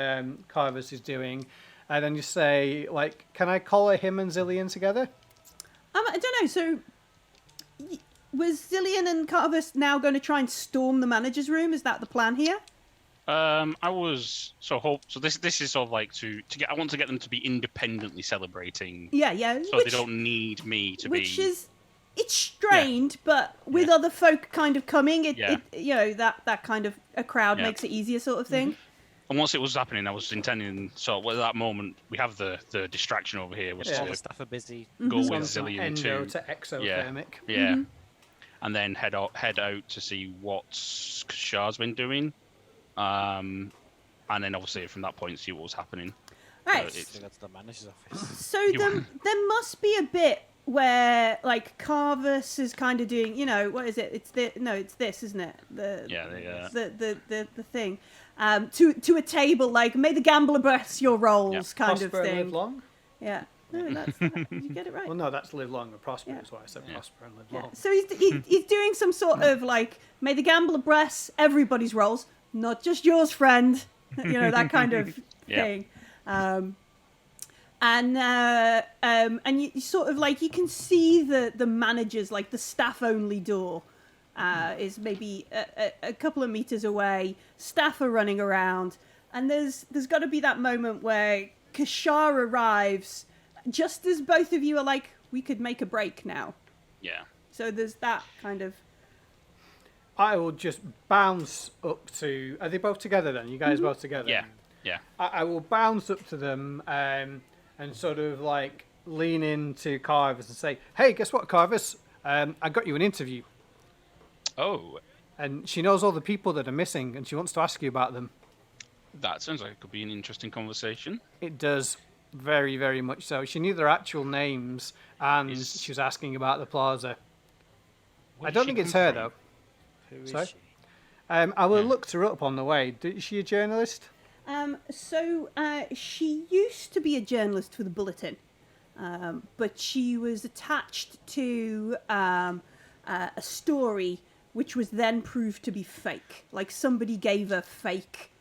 Carvus is doing, and then you say like, can I collar him and Zillion together? I don't know. So was Zillion and Carvus now going to try and storm the manager's room? Is that the plan here? This is sort of like to get. I want to get them to be independently celebrating. Yeah. So they don't need me to be. Which is, it's strained, but with other folk kind of coming, that kind of a crowd Yeah. makes it easier, sort of thing. And once it was happening, I was intending. So at that moment, we have the distraction over here, was All to the staff are busy. go with Gone from Zillion endo to to exothermic. yeah, and then head out to see what Kashar's been doing, and then obviously from that point see what was happening. Right. That's the manager's office. So there must be a bit where like Carvus is kind of doing, what is it? It's this, isn't it? The thing. To a table like may the gambler bless your rolls kind Prosper of and thing. live long. Yeah. No, you get it right. Well, no, that's live long and prosper. Yeah. That's why I said prosper and live long. So he's doing some sort of like may the gambler bless everybody's rolls, not just yours, friend. That kind of thing. And you sort of like you can see the managers, like the staff only door is maybe a couple of meters away. Staff are running around, and there's got to be that moment where Kashar arrives just as both of you are like, we could make a break now. Yeah. So there's that kind of. I will just bounce up to. Are they both together then? You guys both together? Yeah. Yeah. I will bounce up to them and sort of like lean into Carvus and say, "Hey, guess what, Carvus? I got you an interview." Oh. And she knows all the people that are missing, and she wants to ask you about them. That sounds like it could be an interesting conversation. It does, very, very much so. She knew their actual names, and she was asking about the plaza. I don't think it's her though. Who is Sorry? she? I will look her up on the way. Is she a journalist? She used to be a journalist for the Bulletin, but she was attached to a story which was then proved to be fake. Like somebody gave her fake.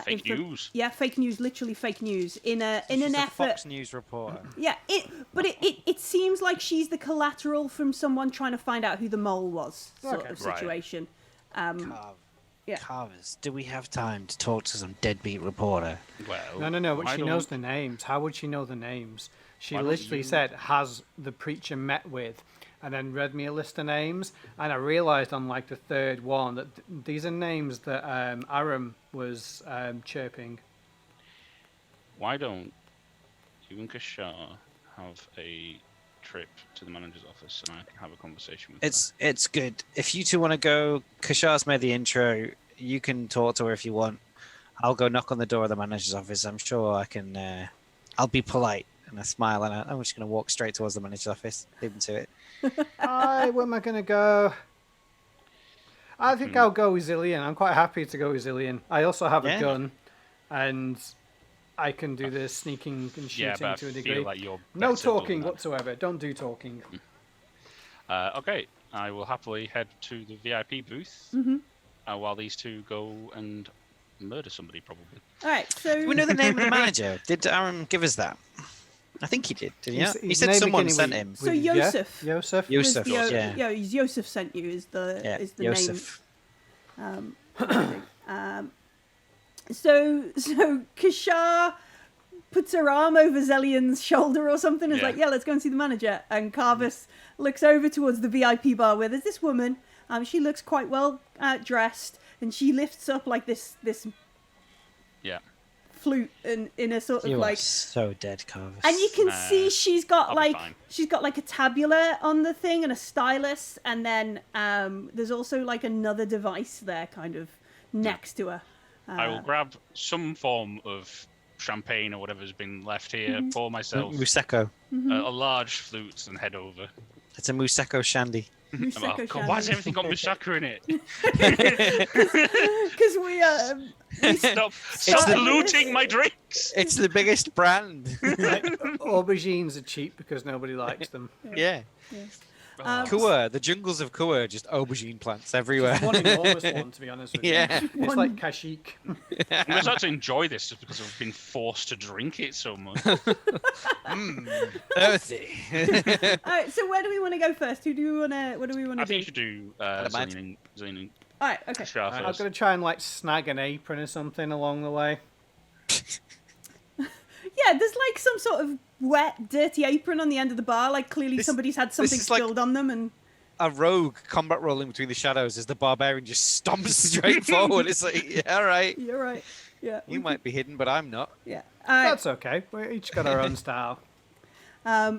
Fake news. Yeah, fake news, literally fake news. In an She's a effort. Fox News reporter. Yeah, it seems like she's the collateral from someone trying to find out who the mole was, sort of Right. situation. Yeah. Carvers, do we have time to talk to some deadbeat reporter? Well. No. But why she knows don't- the names. How would she know the names? She Why don't literally you- said, "Has the preacher met with?" And then read me a list of names, and I realised on like the third one that these are names that Aram was chirping. Why don't you and Kashar have a trip to the manager's office and I can have a conversation with her? It's good. If you two want to go, Kashar's made the intro. You can talk to her if you want. I'll go knock on the door of the manager's office. I'm sure I can. I'll be polite and I smile, and I'm just going to walk straight towards the manager's office. Leave him to it. Where am I going to go? I think I'll go with Zillion. I'm quite happy to go with Zillion. I also have a gun, and I can do the sneaking and Yeah, shooting but to a I degree. feel like you're No better doing talking that. whatsoever. Don't do talking. Okay, I will happily head to the VIP booth while these two go and murder somebody, probably. All right, so Do we know the name of the manager? Did Aram give us that? I think he did. Did he? His- Not? He his said name someone beginning sent with- him. So with- Yosef. Yeah? Yosef? Yosef, was the, yeah. Yosef sent you is the Yosef. name. So Kashar puts her arm over Zellion's shoulder or something. Is Yeah. like, yeah, let's go and see the manager. And Carvus looks over towards the VIP bar where there's this woman. She looks quite well dressed, and she lifts up like this Yeah. flute in a sort of You are like. so dead, Carvus. And you can see she's got I'll be like a tabula on the thing and a stylus, and then there's also like another device there, kind of next to her. I will grab some form of champagne or whatever's been left here for myself, Museko. a large flute, and head over. It's a Museko shandy. Museko Oh, God, why has everything got moussaka in it? Because we Stop polluting my drinks! It's the biggest brand. Aubergines are cheap because nobody likes them. Yeah. Kua, the jungles of Kua are just aubergine plants everywhere. One enormous one, to be honest with you. Yeah. It's like Kashyyyk. I'm going to start to enjoy this just because I've been forced to drink it so much. Earthy. All right, so where do we want to go first? What do we want I to think do? you should do Adamant. Zane All right, okay. and Shah I'm first. going to try and like snag an apron or something along the way. Yeah, there's like some sort of wet, dirty apron on the end of the bar. Like clearly somebody's had something is like- spilled on them, and A rogue combat rolling between the shadows as the barbarian just stomps straight forward. It's like, yeah, all right. you're right. Yeah. You might be hidden, but I'm not. Yeah. That's okay. We each got our own style. Yeah,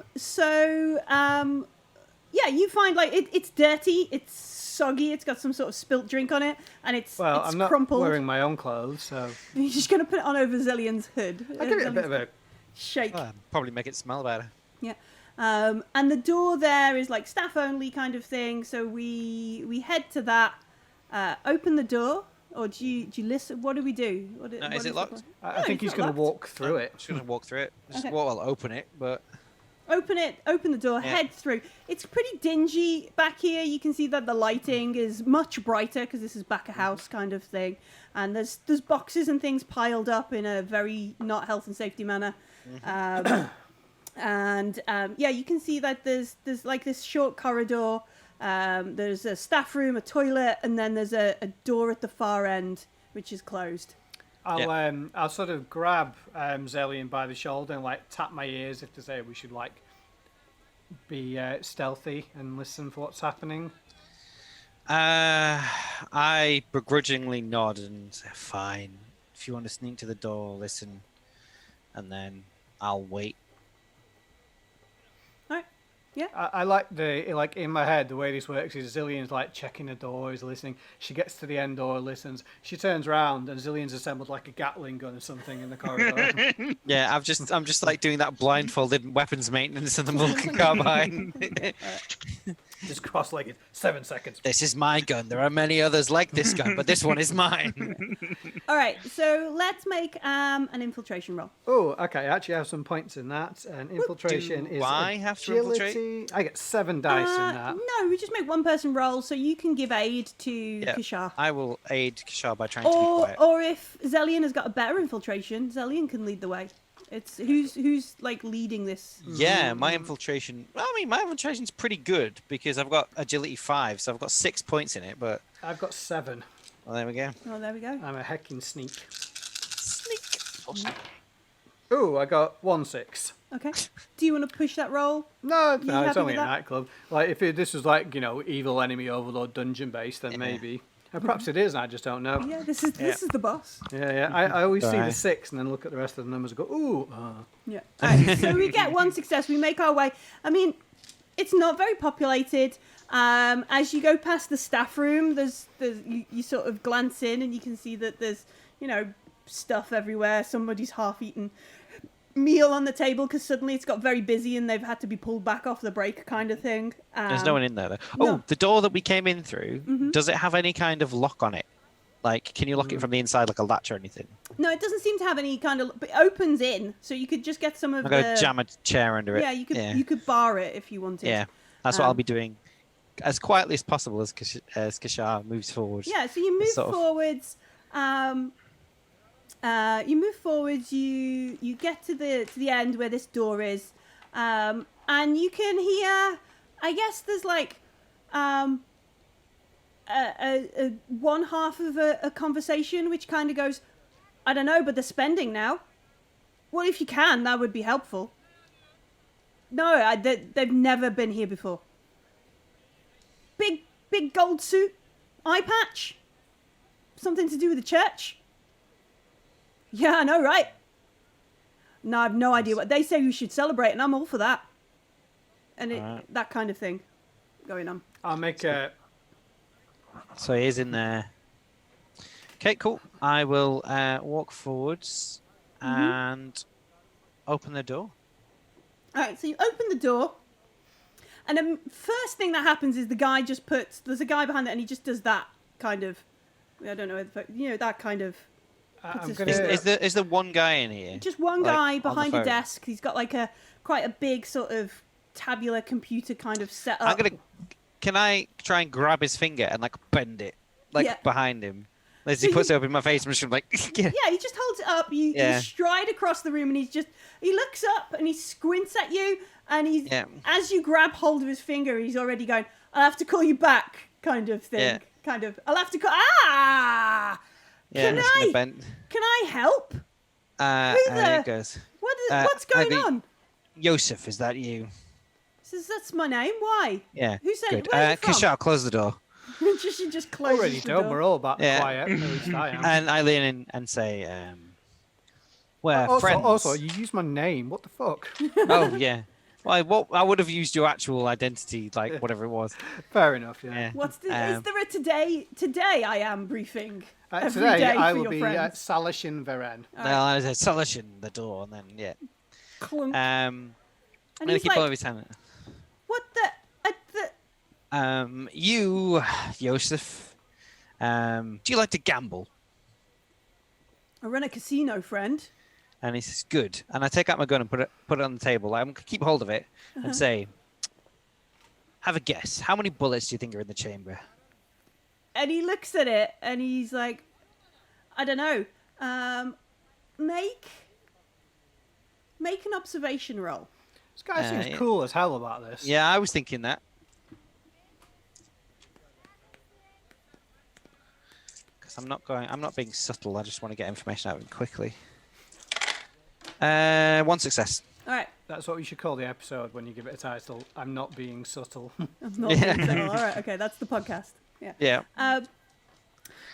you find like it's dirty, it's soggy, it's got some sort of spilt drink on it, and it's I'm not crumpled. wearing my own clothes, so You're just gonna put it on over Zillion's hood. I'll give it a bit of a. shake. Probably make it smell better. Yeah. And the door there is like staff only kind of thing, so we head to that. Open the door, or do you listen? What do we do? What Is it locked? I think he's going to walk through it. I'm just gonna walk through it. Okay. Well, I'll open it, but Open the door, Yeah. head through. It's pretty dingy back here. You can see that the lighting is much brighter because this is back of house kind of thing. And there's boxes and things piled up in a very not health and safety manner. Yeah, you can see that there's like this short corridor. There's a staff room, a toilet, and then there's a door at the far end which is closed. I'll sort of grab Zellion by the shoulder and like tap my ears if to say we should like be stealthy and listen for what's happening. I begrudgingly nod and say, fine. If you want to sneak to the door, listen, and then I'll wait. All right. Yeah. I like in my head the way this works is Zillion's like checking the door, is listening. She gets to the end door, listens. She turns around and Zillion's assembled like a Gatling gun or something in the corridor. Yeah, I'm just like doing that blindfolded weapons maintenance of the Vulcan carbine. Just cross-legged. 7 seconds. This is my gun. There are many others like this gun, but this one is mine. All right. So let's make an infiltration roll. Oh, okay. I actually have some points in that. And infiltration Do is I have to agility. I get 7 dice in that. No, we just make one person roll, so you can give aid to Kishar. I will aid Kishar by trying to be quiet. Or if Zellion has got a better infiltration, Zellion can lead the way. It's who's like leading this. Yeah, my infiltration. Well, I mean, my infiltration's pretty good because I've got agility 5, so I've got 6 points in it. But I've got 7. well, there we go. Oh, there we go. I'm a hecking sneak. Sneak. Oh, I got 1 6. Okay. Do you want to push that roll? No, You it's happy only with a that? nightclub. Like if this was like evil enemy overlord dungeon based, then maybe. Perhaps it is. I just don't know. Yeah, this is the boss. Yeah. I always see the Alright. 6 and then look at the rest of the numbers and go, ooh. Yeah. Alright, so we get 1 success. We make our way. I mean, it's not very populated. As you go past the staff room, you sort of glance in and you can see that there's stuff everywhere. Somebody's half-eaten meal on the table because suddenly it's got very busy and they've had to be pulled back off the break kind of thing. There's no one in there, though. no. Oh, the door that we came in through, does it have any kind of lock on it? Like, can you lock it from the inside like a latch or anything? No, it doesn't seem to have any kind of. But it opens in, so you could just get some of I'm the. going to jam a chair under it. Yeah, you could bar it if you wanted. Yeah, that's what I'll be doing as quietly as possible as Kishar moves forward. Yeah, so you move Sort of. forwards. You move forwards. You get to the end where this door is, and you can hear. I guess there's like a one half of a conversation which kind of goes, I don't know, but they're spending now. Well, if you can, that would be helpful. No, they've never been here before. Big gold suit, eye patch, something to do with the church. Yeah, I know, right? No, I have no idea what they say. We should celebrate, and I'm all for that. And that kind of thing going on. I'll make a. So he is in there. Okay, cool. I will walk forwards and open the door. All right, so you open the door, and the first thing that happens is the guy just puts. There's a guy behind it, and he just does that kind of. I don't know, that kind of. I'm his gonna. finger. Is there one guy in here? Just one Like, guy on the behind a phone? desk. He's got like quite a big sort of tabular computer kind of setup. I'm gonna. Can I try and grab his finger and like bend it, like Yeah. behind him? As So he puts it up in my face, I'm just like, yeah. Yeah, he just holds it up. You stride across the room, and he looks up and he squints at you, and as you grab hold of his finger, he's already going, "I'll have to call you back," kind of thing. Yeah. Kind of. I'll have to call. Ah! Yeah, I'm just gonna bend. Can I help? There it goes. What's going on? Yosef, is that you? Says that's my name. Why? Yeah. Who said? Good. Where are you from? Kishar, close the door. she just closes Already the done. door. We're all about Yeah. quiet. At least I am. And I lean in and say, we're friends. Also, you use my name. What the fuck? Oh, yeah. Well, I would have used your actual identity, like whatever it was. Fair enough. Yeah. Yeah. What's the? Is there a today? Today I am briefing. Every Today day I for will your be friends. Salishin Veren. No, I was Sulish in the door, and then yeah. Clunk. I'm and gonna he's keep like, all of his hand. "What the? You, Joseph. Do you like to gamble? I run a casino, friend." And he says, "Good." And I take out my gun and put it on the table. I'm gonna keep hold of it and say, "Have a guess. How many bullets do you think are in the chamber?" And he looks at it and he's like, "I don't know. Make an observation roll." This guy seems yeah. cool as hell about this. Yeah, I was thinking that. Because I'm not being subtle. I just want to get information out of him quickly. One success. All right. That's what we should call the episode when you give it a title. I'm not being subtle. I'm not being subtle. All right. Okay. That's the podcast. Yeah. Yeah.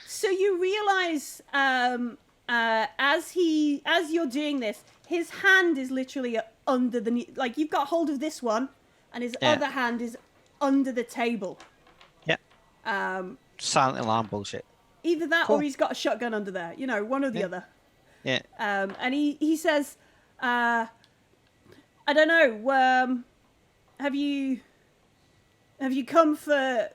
So you realise as you're doing this, his hand is literally under the knee. Like you've got hold of this one, and his Yeah. other hand is under the table. Yeah. Silent alarm bullshit. Either that, Cool. or he's got a shotgun under there. You know, one or the other. Yeah. And he says, "I don't know. Have you come for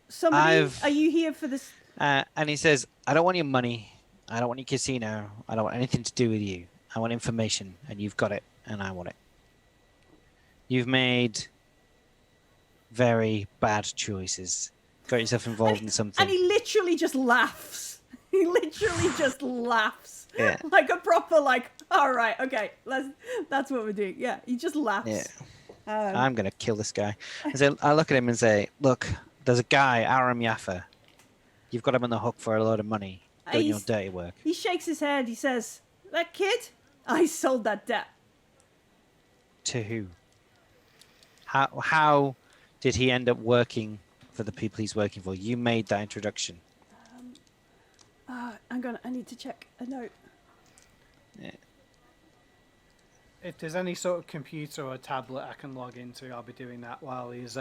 somebody? Are you here for this?" And he says, "I don't want your money. I don't want your casino. I don't want anything to do with you. I want information, and you've got it, and I want it. You've made very bad choices. Got yourself involved in something." And he literally just laughs. He literally just laughs. Yeah. Like a proper all right, okay, that's what we're doing. Yeah, he just laughs. Yeah. I'm gonna kill this guy. I look at him and say, "Look, there's a guy, Aram Yafar. You've got him on the hook for a load of money doing your dirty work." He shakes his head. He says, "That kid, I sold that debt." To who? How did he end up working for the people he's working for? You made that introduction. I need to check a note. Yeah. If there's any sort of computer or tablet I can log into, I'll be doing that while he's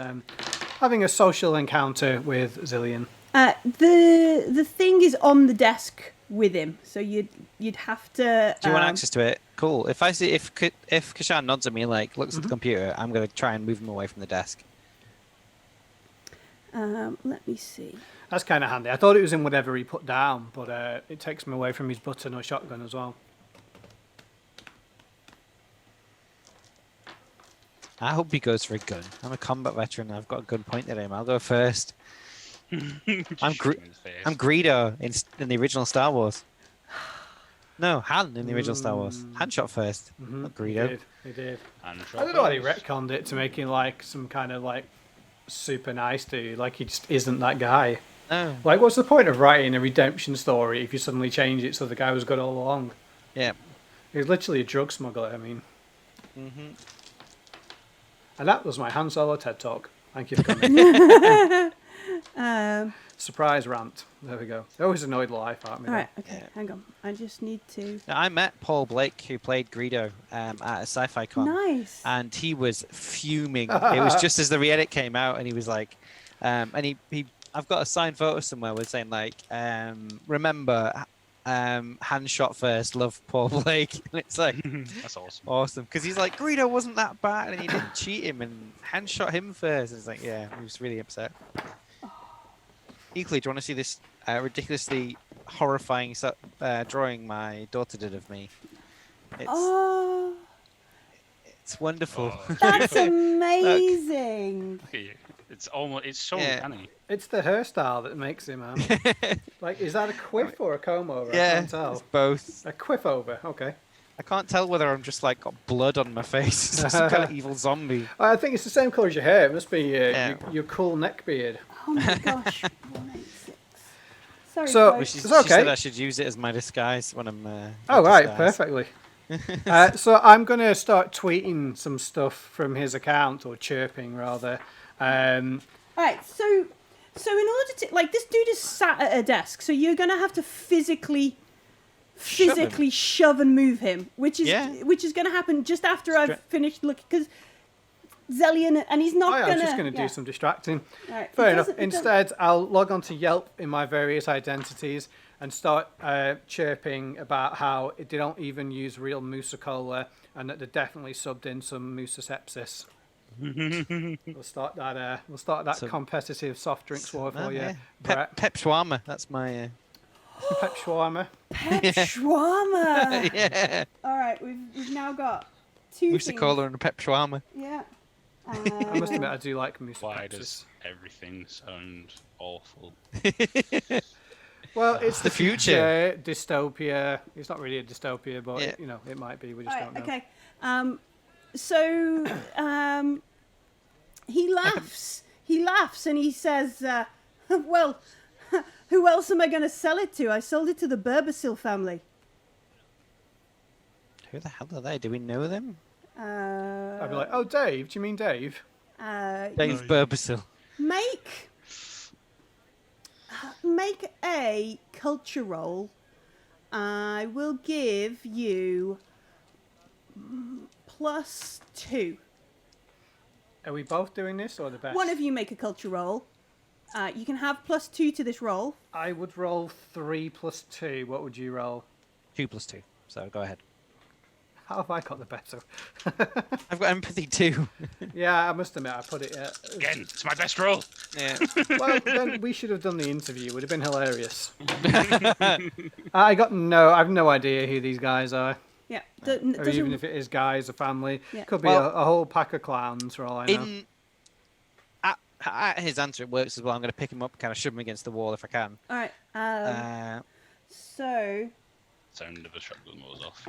having a social encounter with Zillion. The thing is on the desk with him, so you'd have to. Do you want access to it? Cool. If Kashan nods at me, like looks at the computer, I'm gonna try and move him away from the desk. Let me see. That's kind of handy. I thought it was in whatever he put down, but it takes him away from his button or shotgun as well. I hope he goes for a gun. I'm a combat veteran. I've got a gun pointed at him. I'll go first. I'm Greedo in the original Star Wars. No, Han in the original Star Wars. Han shot first, not Greedo. He did. I don't know why he retconned it to make him like some kind of like super nice dude. Like he just isn't that guy. No. Like, what's the point of writing a redemption story if you suddenly change it so the guy was good all along? Yeah. He's literally a drug smuggler. I mean. And that was my Han Solo TED Talk. Thank you for coming. Surprise rant. There we go. It always annoyed the life out of me. All right, okay, hang on. I just need to. Now, I met Paul Blake, who played Greedo at a sci-fi con. Nice. And he was fuming. It was just as the re-edit came out, and he was like, and he I've got a signed photo somewhere with saying like, remember, Han shot first, love Paul Blake. And it's like, That's awesome. awesome. Because he's like, Greedo wasn't that bad, and he didn't cheat him, and Han shot him first. It's like, yeah, he was really upset. Equally, do you want to see this ridiculously horrifying drawing my daughter did of me? It's wonderful. Oh, That's amazing. Look at you. It's so Yeah. uncanny. It's the hairstyle that makes him, man. Like, is that a quiff or a comb over? I Yeah, can't tell. it's both. A quiff over, okay. I can't tell whether I'm just like got blood on my face. It's some kind of evil zombie. I think it's the same colour as your hair. It must be Yeah. your cool neck beard. Oh my gosh. 186. Sorry. So- folks. She It's okay. said I should use it as my disguise when I'm. Oh, right, disguised. perfectly. So I'm going to start tweeting some stuff from his account, or chirping rather. All right. So in like this dude is sat at a desk, so you're gonna have to physically shove and move him, which is going to happen just after I've finished looking, because Zellion, and he's not I was just going to do some distracting. Right. Fair enough. Instead, I'll log on to Yelp in my various identities and start chirping about how they don't even use real Musa Cola and that they definitely subbed in some Musa Sepsis. We'll start that competitive soft drinks war for you. Pep Shawarma, that's my... Pep Shawarma. Pep Shawarma. Yeah. All right, we've now got two Musa things. Cola and a Pep Shawarma. Yeah. I must admit, I do like Musa Why Pepsis. does everything sound awful? Well, it's the future. Dystopia. It's not really a dystopia, but it might be. We just don't know. Okay. So he laughs. He laughs and he says, "Well, who else am I going to sell it to? I sold it to the Burbasil family." Who the hell are they? Do we know them? I'd be like, "Oh, Dave. Do you mean Dave?" Dave Burbasil. Make a culture roll. I will give you +2. Are we both doing this or the best? One of you make a culture roll. You can have +2 to this roll. I would roll 3 + 2. What would you roll? 2 + 2. So go ahead. How have I got the better? I've got empathy too. Yeah, I must admit, I put it. Again, it's my best roll. Yeah. Well, then we should have done the interview. It would have been hilarious. I have no idea who these guys are. Yeah. Or even if it is guys, a family. Yeah. Could be a whole pack of clowns for all I know. At his answer, it works as well. I'm going to pick him up, kind of shove him against the wall if I can. All right. So. Sound of a shotgun was off.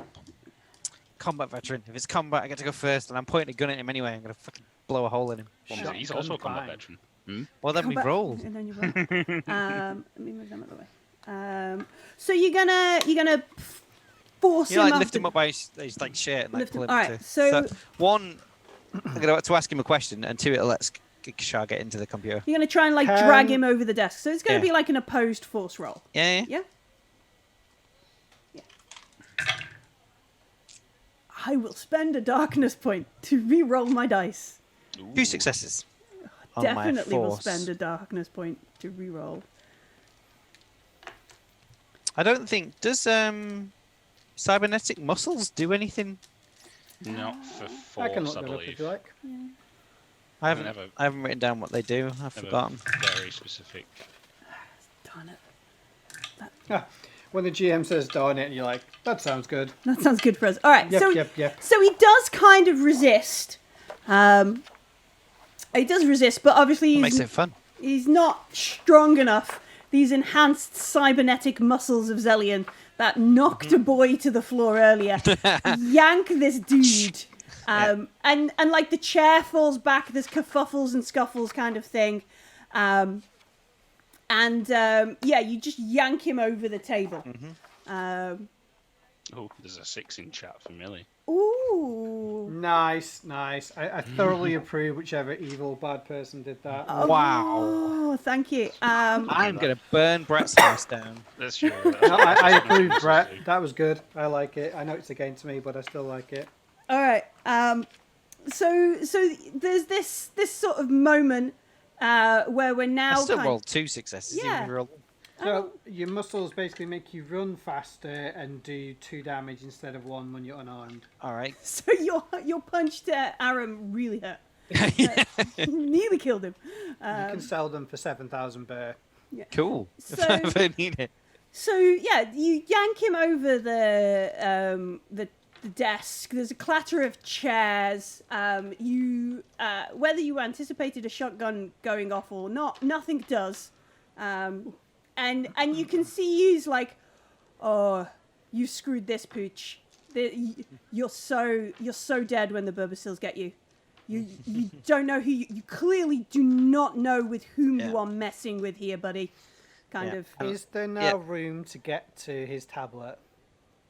Combat veteran. If it's combat, I get to go first, and I'm pointing a gun at him anyway. I'm going to fucking blow a hole in him. Well, he's also a combat veteran. Well, then we roll. And then you roll. Let me move them out of the way. So you're gonna force him lift him up by his like shirt and pull him. All right. So one, I'm going to ask him a question, and two, it'll let Shah get into the computer. you're gonna try and drag him over the desk. So it's gonna be like an opposed force roll. Yeah. Yeah. I will spend a darkness point to re-roll my dice. Ooh. 2 successes. Definitely will force. spend a darkness point to re-roll. I don't think does cybernetic muscles do anything? Not for force, I can look that up believe. if you like. I haven't written down what they do. I've forgotten. Very specific. Darn it. When the GM says darn it, and you're like, that sounds good. That sounds good for us. All right. Yep. So he does kind of resist. He does resist, but obviously Makes it fun. he's not strong enough. These enhanced cybernetic muscles of Zellion that knocked a boy to the floor earlier yank this dude. And like the chair falls back. There's kerfuffles and scuffles kind of thing. You just yank him over the table. There's a 6 in chat for Millie. Ooh. Nice. I thoroughly approve whichever evil bad person did that. Wow. Oh, thank you. I'm going to burn Brett's house down. That's true. No, I approve, Brett. That was good. I like it. I know it's against me, but I still like it. All right. So there's this sort of moment where we're now I still rolled 2 successes. Yeah. Even rolled... So your muscles basically make you run faster and do 2 damage instead of 1 when you're unarmed. All right. So your punch to Aram really hurt. Nearly killed him. You can sell them for 7,000 bear. Yeah. Cool. So- If I ever need it. So yeah, you yank him over the desk. There's a clatter of chairs. Whether you anticipated a shotgun going off or not, nothing does. And you can see he's like, "Oh, you screwed this, pooch. You're so dead when the Burbacils get you. You don't know who you clearly do not know with whom you are messing with here, buddy." Kind of. Is there now room to get to his tablet?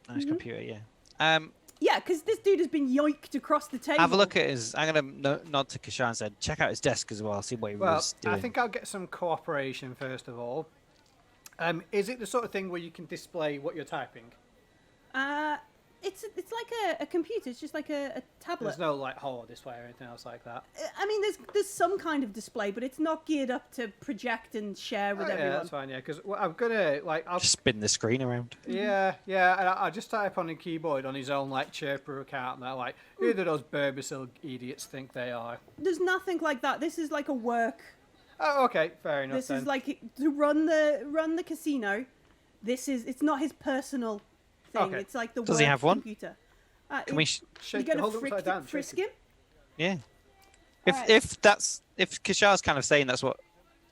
Nice computer, yeah. Yeah, because this dude has been yoinked across the table. Have a look at his. I'm gonna nod to Kashar and said, check out his desk as well. See what he Well, was doing. I think I'll get some cooperation first of all. Is it the sort of thing where you can display what you're typing? It's like a computer. It's just like a tablet. There's no like holo display or anything else like that. I mean, there's some kind of display, but it's not geared up to project and share with everyone. Yeah, that's fine. Yeah, because I'm gonna I'll Just spin the screen around. Yeah, and I'll just type on a keyboard on his own like Chirper account. And they're like, who do those Burbacil idiots think they are? There's nothing like that. This is like a work. Oh, okay, fair enough. This then. is like to run the casino. It's not his personal thing. Okay. It's like the Does work he have one? computer. Can we? You're gonna hold it upside down, frisk shake him? Yeah. Alright. If Kashar's kind of saying that's what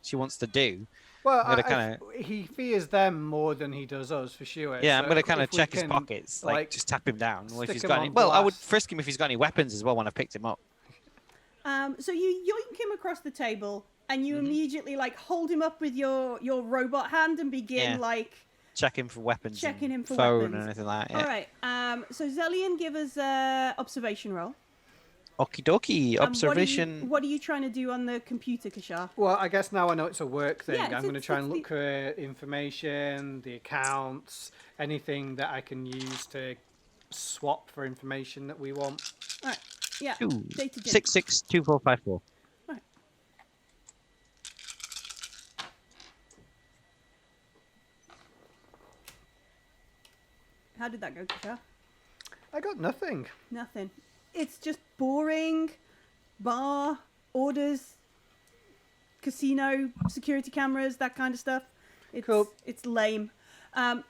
she wants to do, Well, I'm gonna he fears them more than he does us for sure. yeah, I'm so gonna kind of if we check his can, pockets, like just tap him down. Well, if stick he's him got on any, well, I would blast. frisk him if he's got any weapons as well when I picked him up. So you yoink him across the table, and you Mm-hmm. immediately like hold him up with your robot hand and begin Yeah. like Check him for weapons. checking and him for phone weapons. and anything like that. All Yeah. right. So Zellian, give us a observation roll. Okie dokie. And Observation. What are you trying to do on the computer, Kashar? Well, I guess now I know it's a work thing. Yeah, I'm going to try and it's look for information, the accounts, anything that I can use to swap for information that we want. All right. Yeah. Two, Data gen. 662454. Right. How did that go, Kashar? I got nothing. Nothing. It's just boring. Bar, orders, casino, security cameras, that kind of stuff. It's, Cool. It's lame.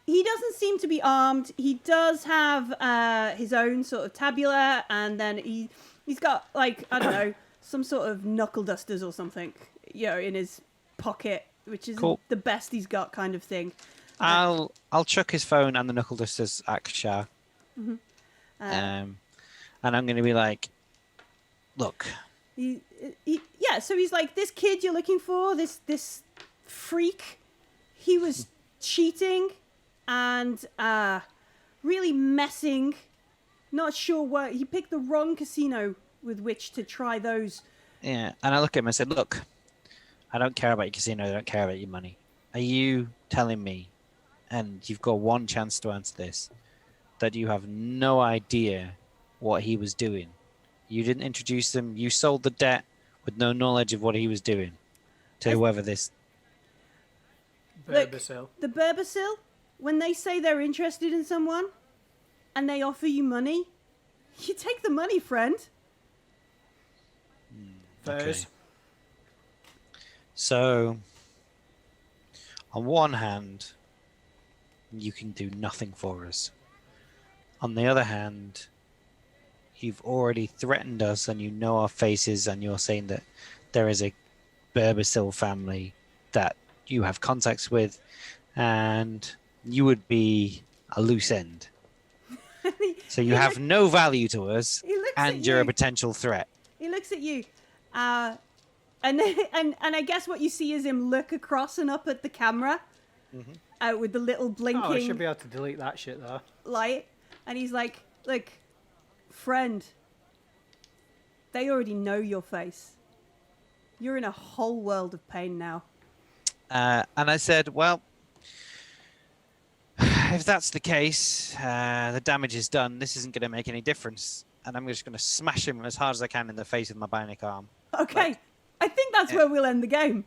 He doesn't seem to be armed. He does have his own sort of tabula, and then he's got like I don't know some sort of knuckle dusters or something, in his pocket, which is Cool. the best he's got kind of thing. I'll chuck his phone and the knuckle dusters at Kashar. And I'm going to be like, look, Yeah, so he's like, this kid you're looking for, this freak, he was cheating and really messing. Not sure what he picked the wrong casino with which to try those. yeah. And I look at him and said, look, I don't care about your casino. I don't care about your money. Are you telling me, and you've got one chance to answer this, that you have no idea what he was doing? You didn't introduce him. You sold the debt with no knowledge of what he was doing to whoever this. Look, Burbacil. the Burbacil, when they say they're interested in someone and they offer you money, you take the money, friend. Furs. So, on one hand, you can do nothing for us. On the other hand, you've already threatened us and you know our faces, and you're saying that there is a Burbacil family that you have contacts with, and you would be a loose end. So you have no value to us, He looks and at you're a you. potential threat. He looks at you, and I guess what you see is him look across and up at the camera, with the little blinking Oh, I should be able to delete that shit though. light, and he's like, "Look, friend, they already know your face. You're in a whole world of pain now." And I said, well, if that's the case, the damage is done. This isn't going to make any difference. And I'm just going to smash him as hard as I can in the face with my bionic arm. Okay, I think that's where we'll end the game.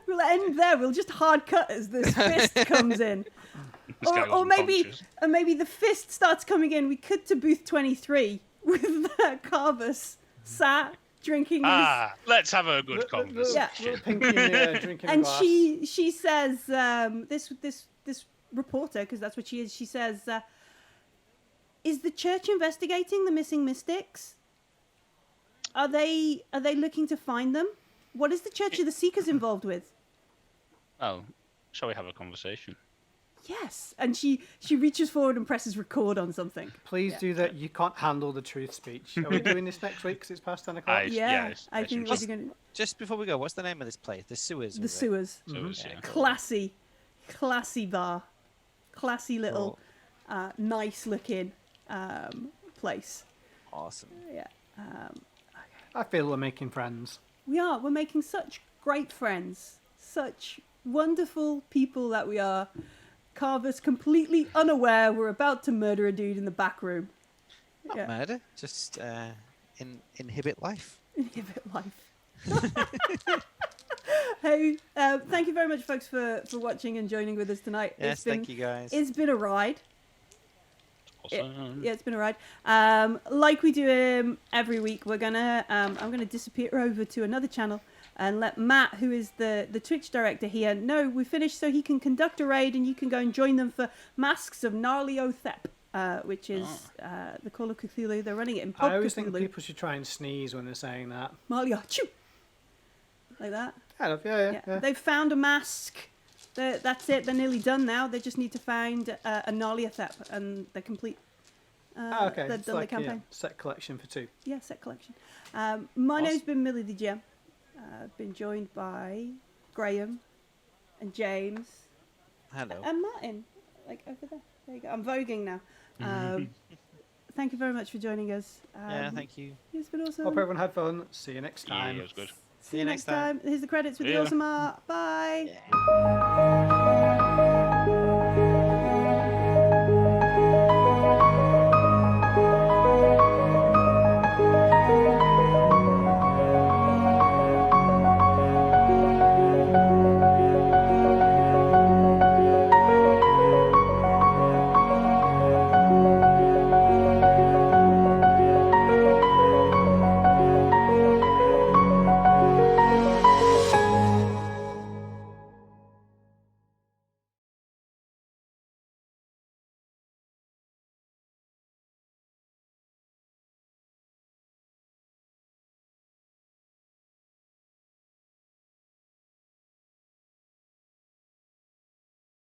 We'll end there. We'll just hard cut as this fist comes in. This guy Or was maybe the fist starts coming in. We cut to booth 23 with Carvus sat drinking his... Let's have a good Little conversation. pinky drinking a And glass. she says, this reporter, because that's what she is, she says, is the church investigating the missing mystics? Are they looking to find them? What is the Church of the Seekers involved with? Oh, shall we have a conversation? Yes. And she reaches forward and presses record on something. Please do that. You can't handle the truth speech. Are we doing this next week because it's past 10 o'clock? I think what you're going to... Just before we go, what's the name of this place? The Sewers? The was it? sewers. So it was, yeah. Classy bar. Classy little nice looking place. Awesome. Yeah. I feel we're making friends. We are. We're making such great friends. Such wonderful people that we are. Carver's completely unaware we're about to murder a dude in the back room. Not murder, just inhibit life. Inhibit life. Hey, thank you very much, folks, for watching and joining with us tonight. Yes, thank you guys. It's been a ride. Awesome. Yeah, it's been a ride. Like we do every week, I'm gonna disappear over to another channel and let Matt, who is the Twitch director here, know we finished, so he can conduct a raid and you can go and join them for Masks of Gnarly Othep, which is the Call of Cthulhu. They're running it in Pub I always Cthulhu. think people should try and sneeze when they're saying that. Gnarly Achoo! Like that. Kind of, yeah. They've found a mask. That's it. They're nearly done now. They just need to find a Gnarly Othep and they're complete. Okay, They've it's done like the campaign. set collection for 2. Yeah, set collection. My name's been Millie the GM. I've been joined by Graham and James Hello. and Martin, like over there. There you go. I'm voguing now. Thank you very much for joining us. Yeah, thank you. It's been awesome. Hope everyone had fun. See you next Yeah, time. it was good. See you next time. Here's the credits with the Yeah. awesome art. Bye. Yeah.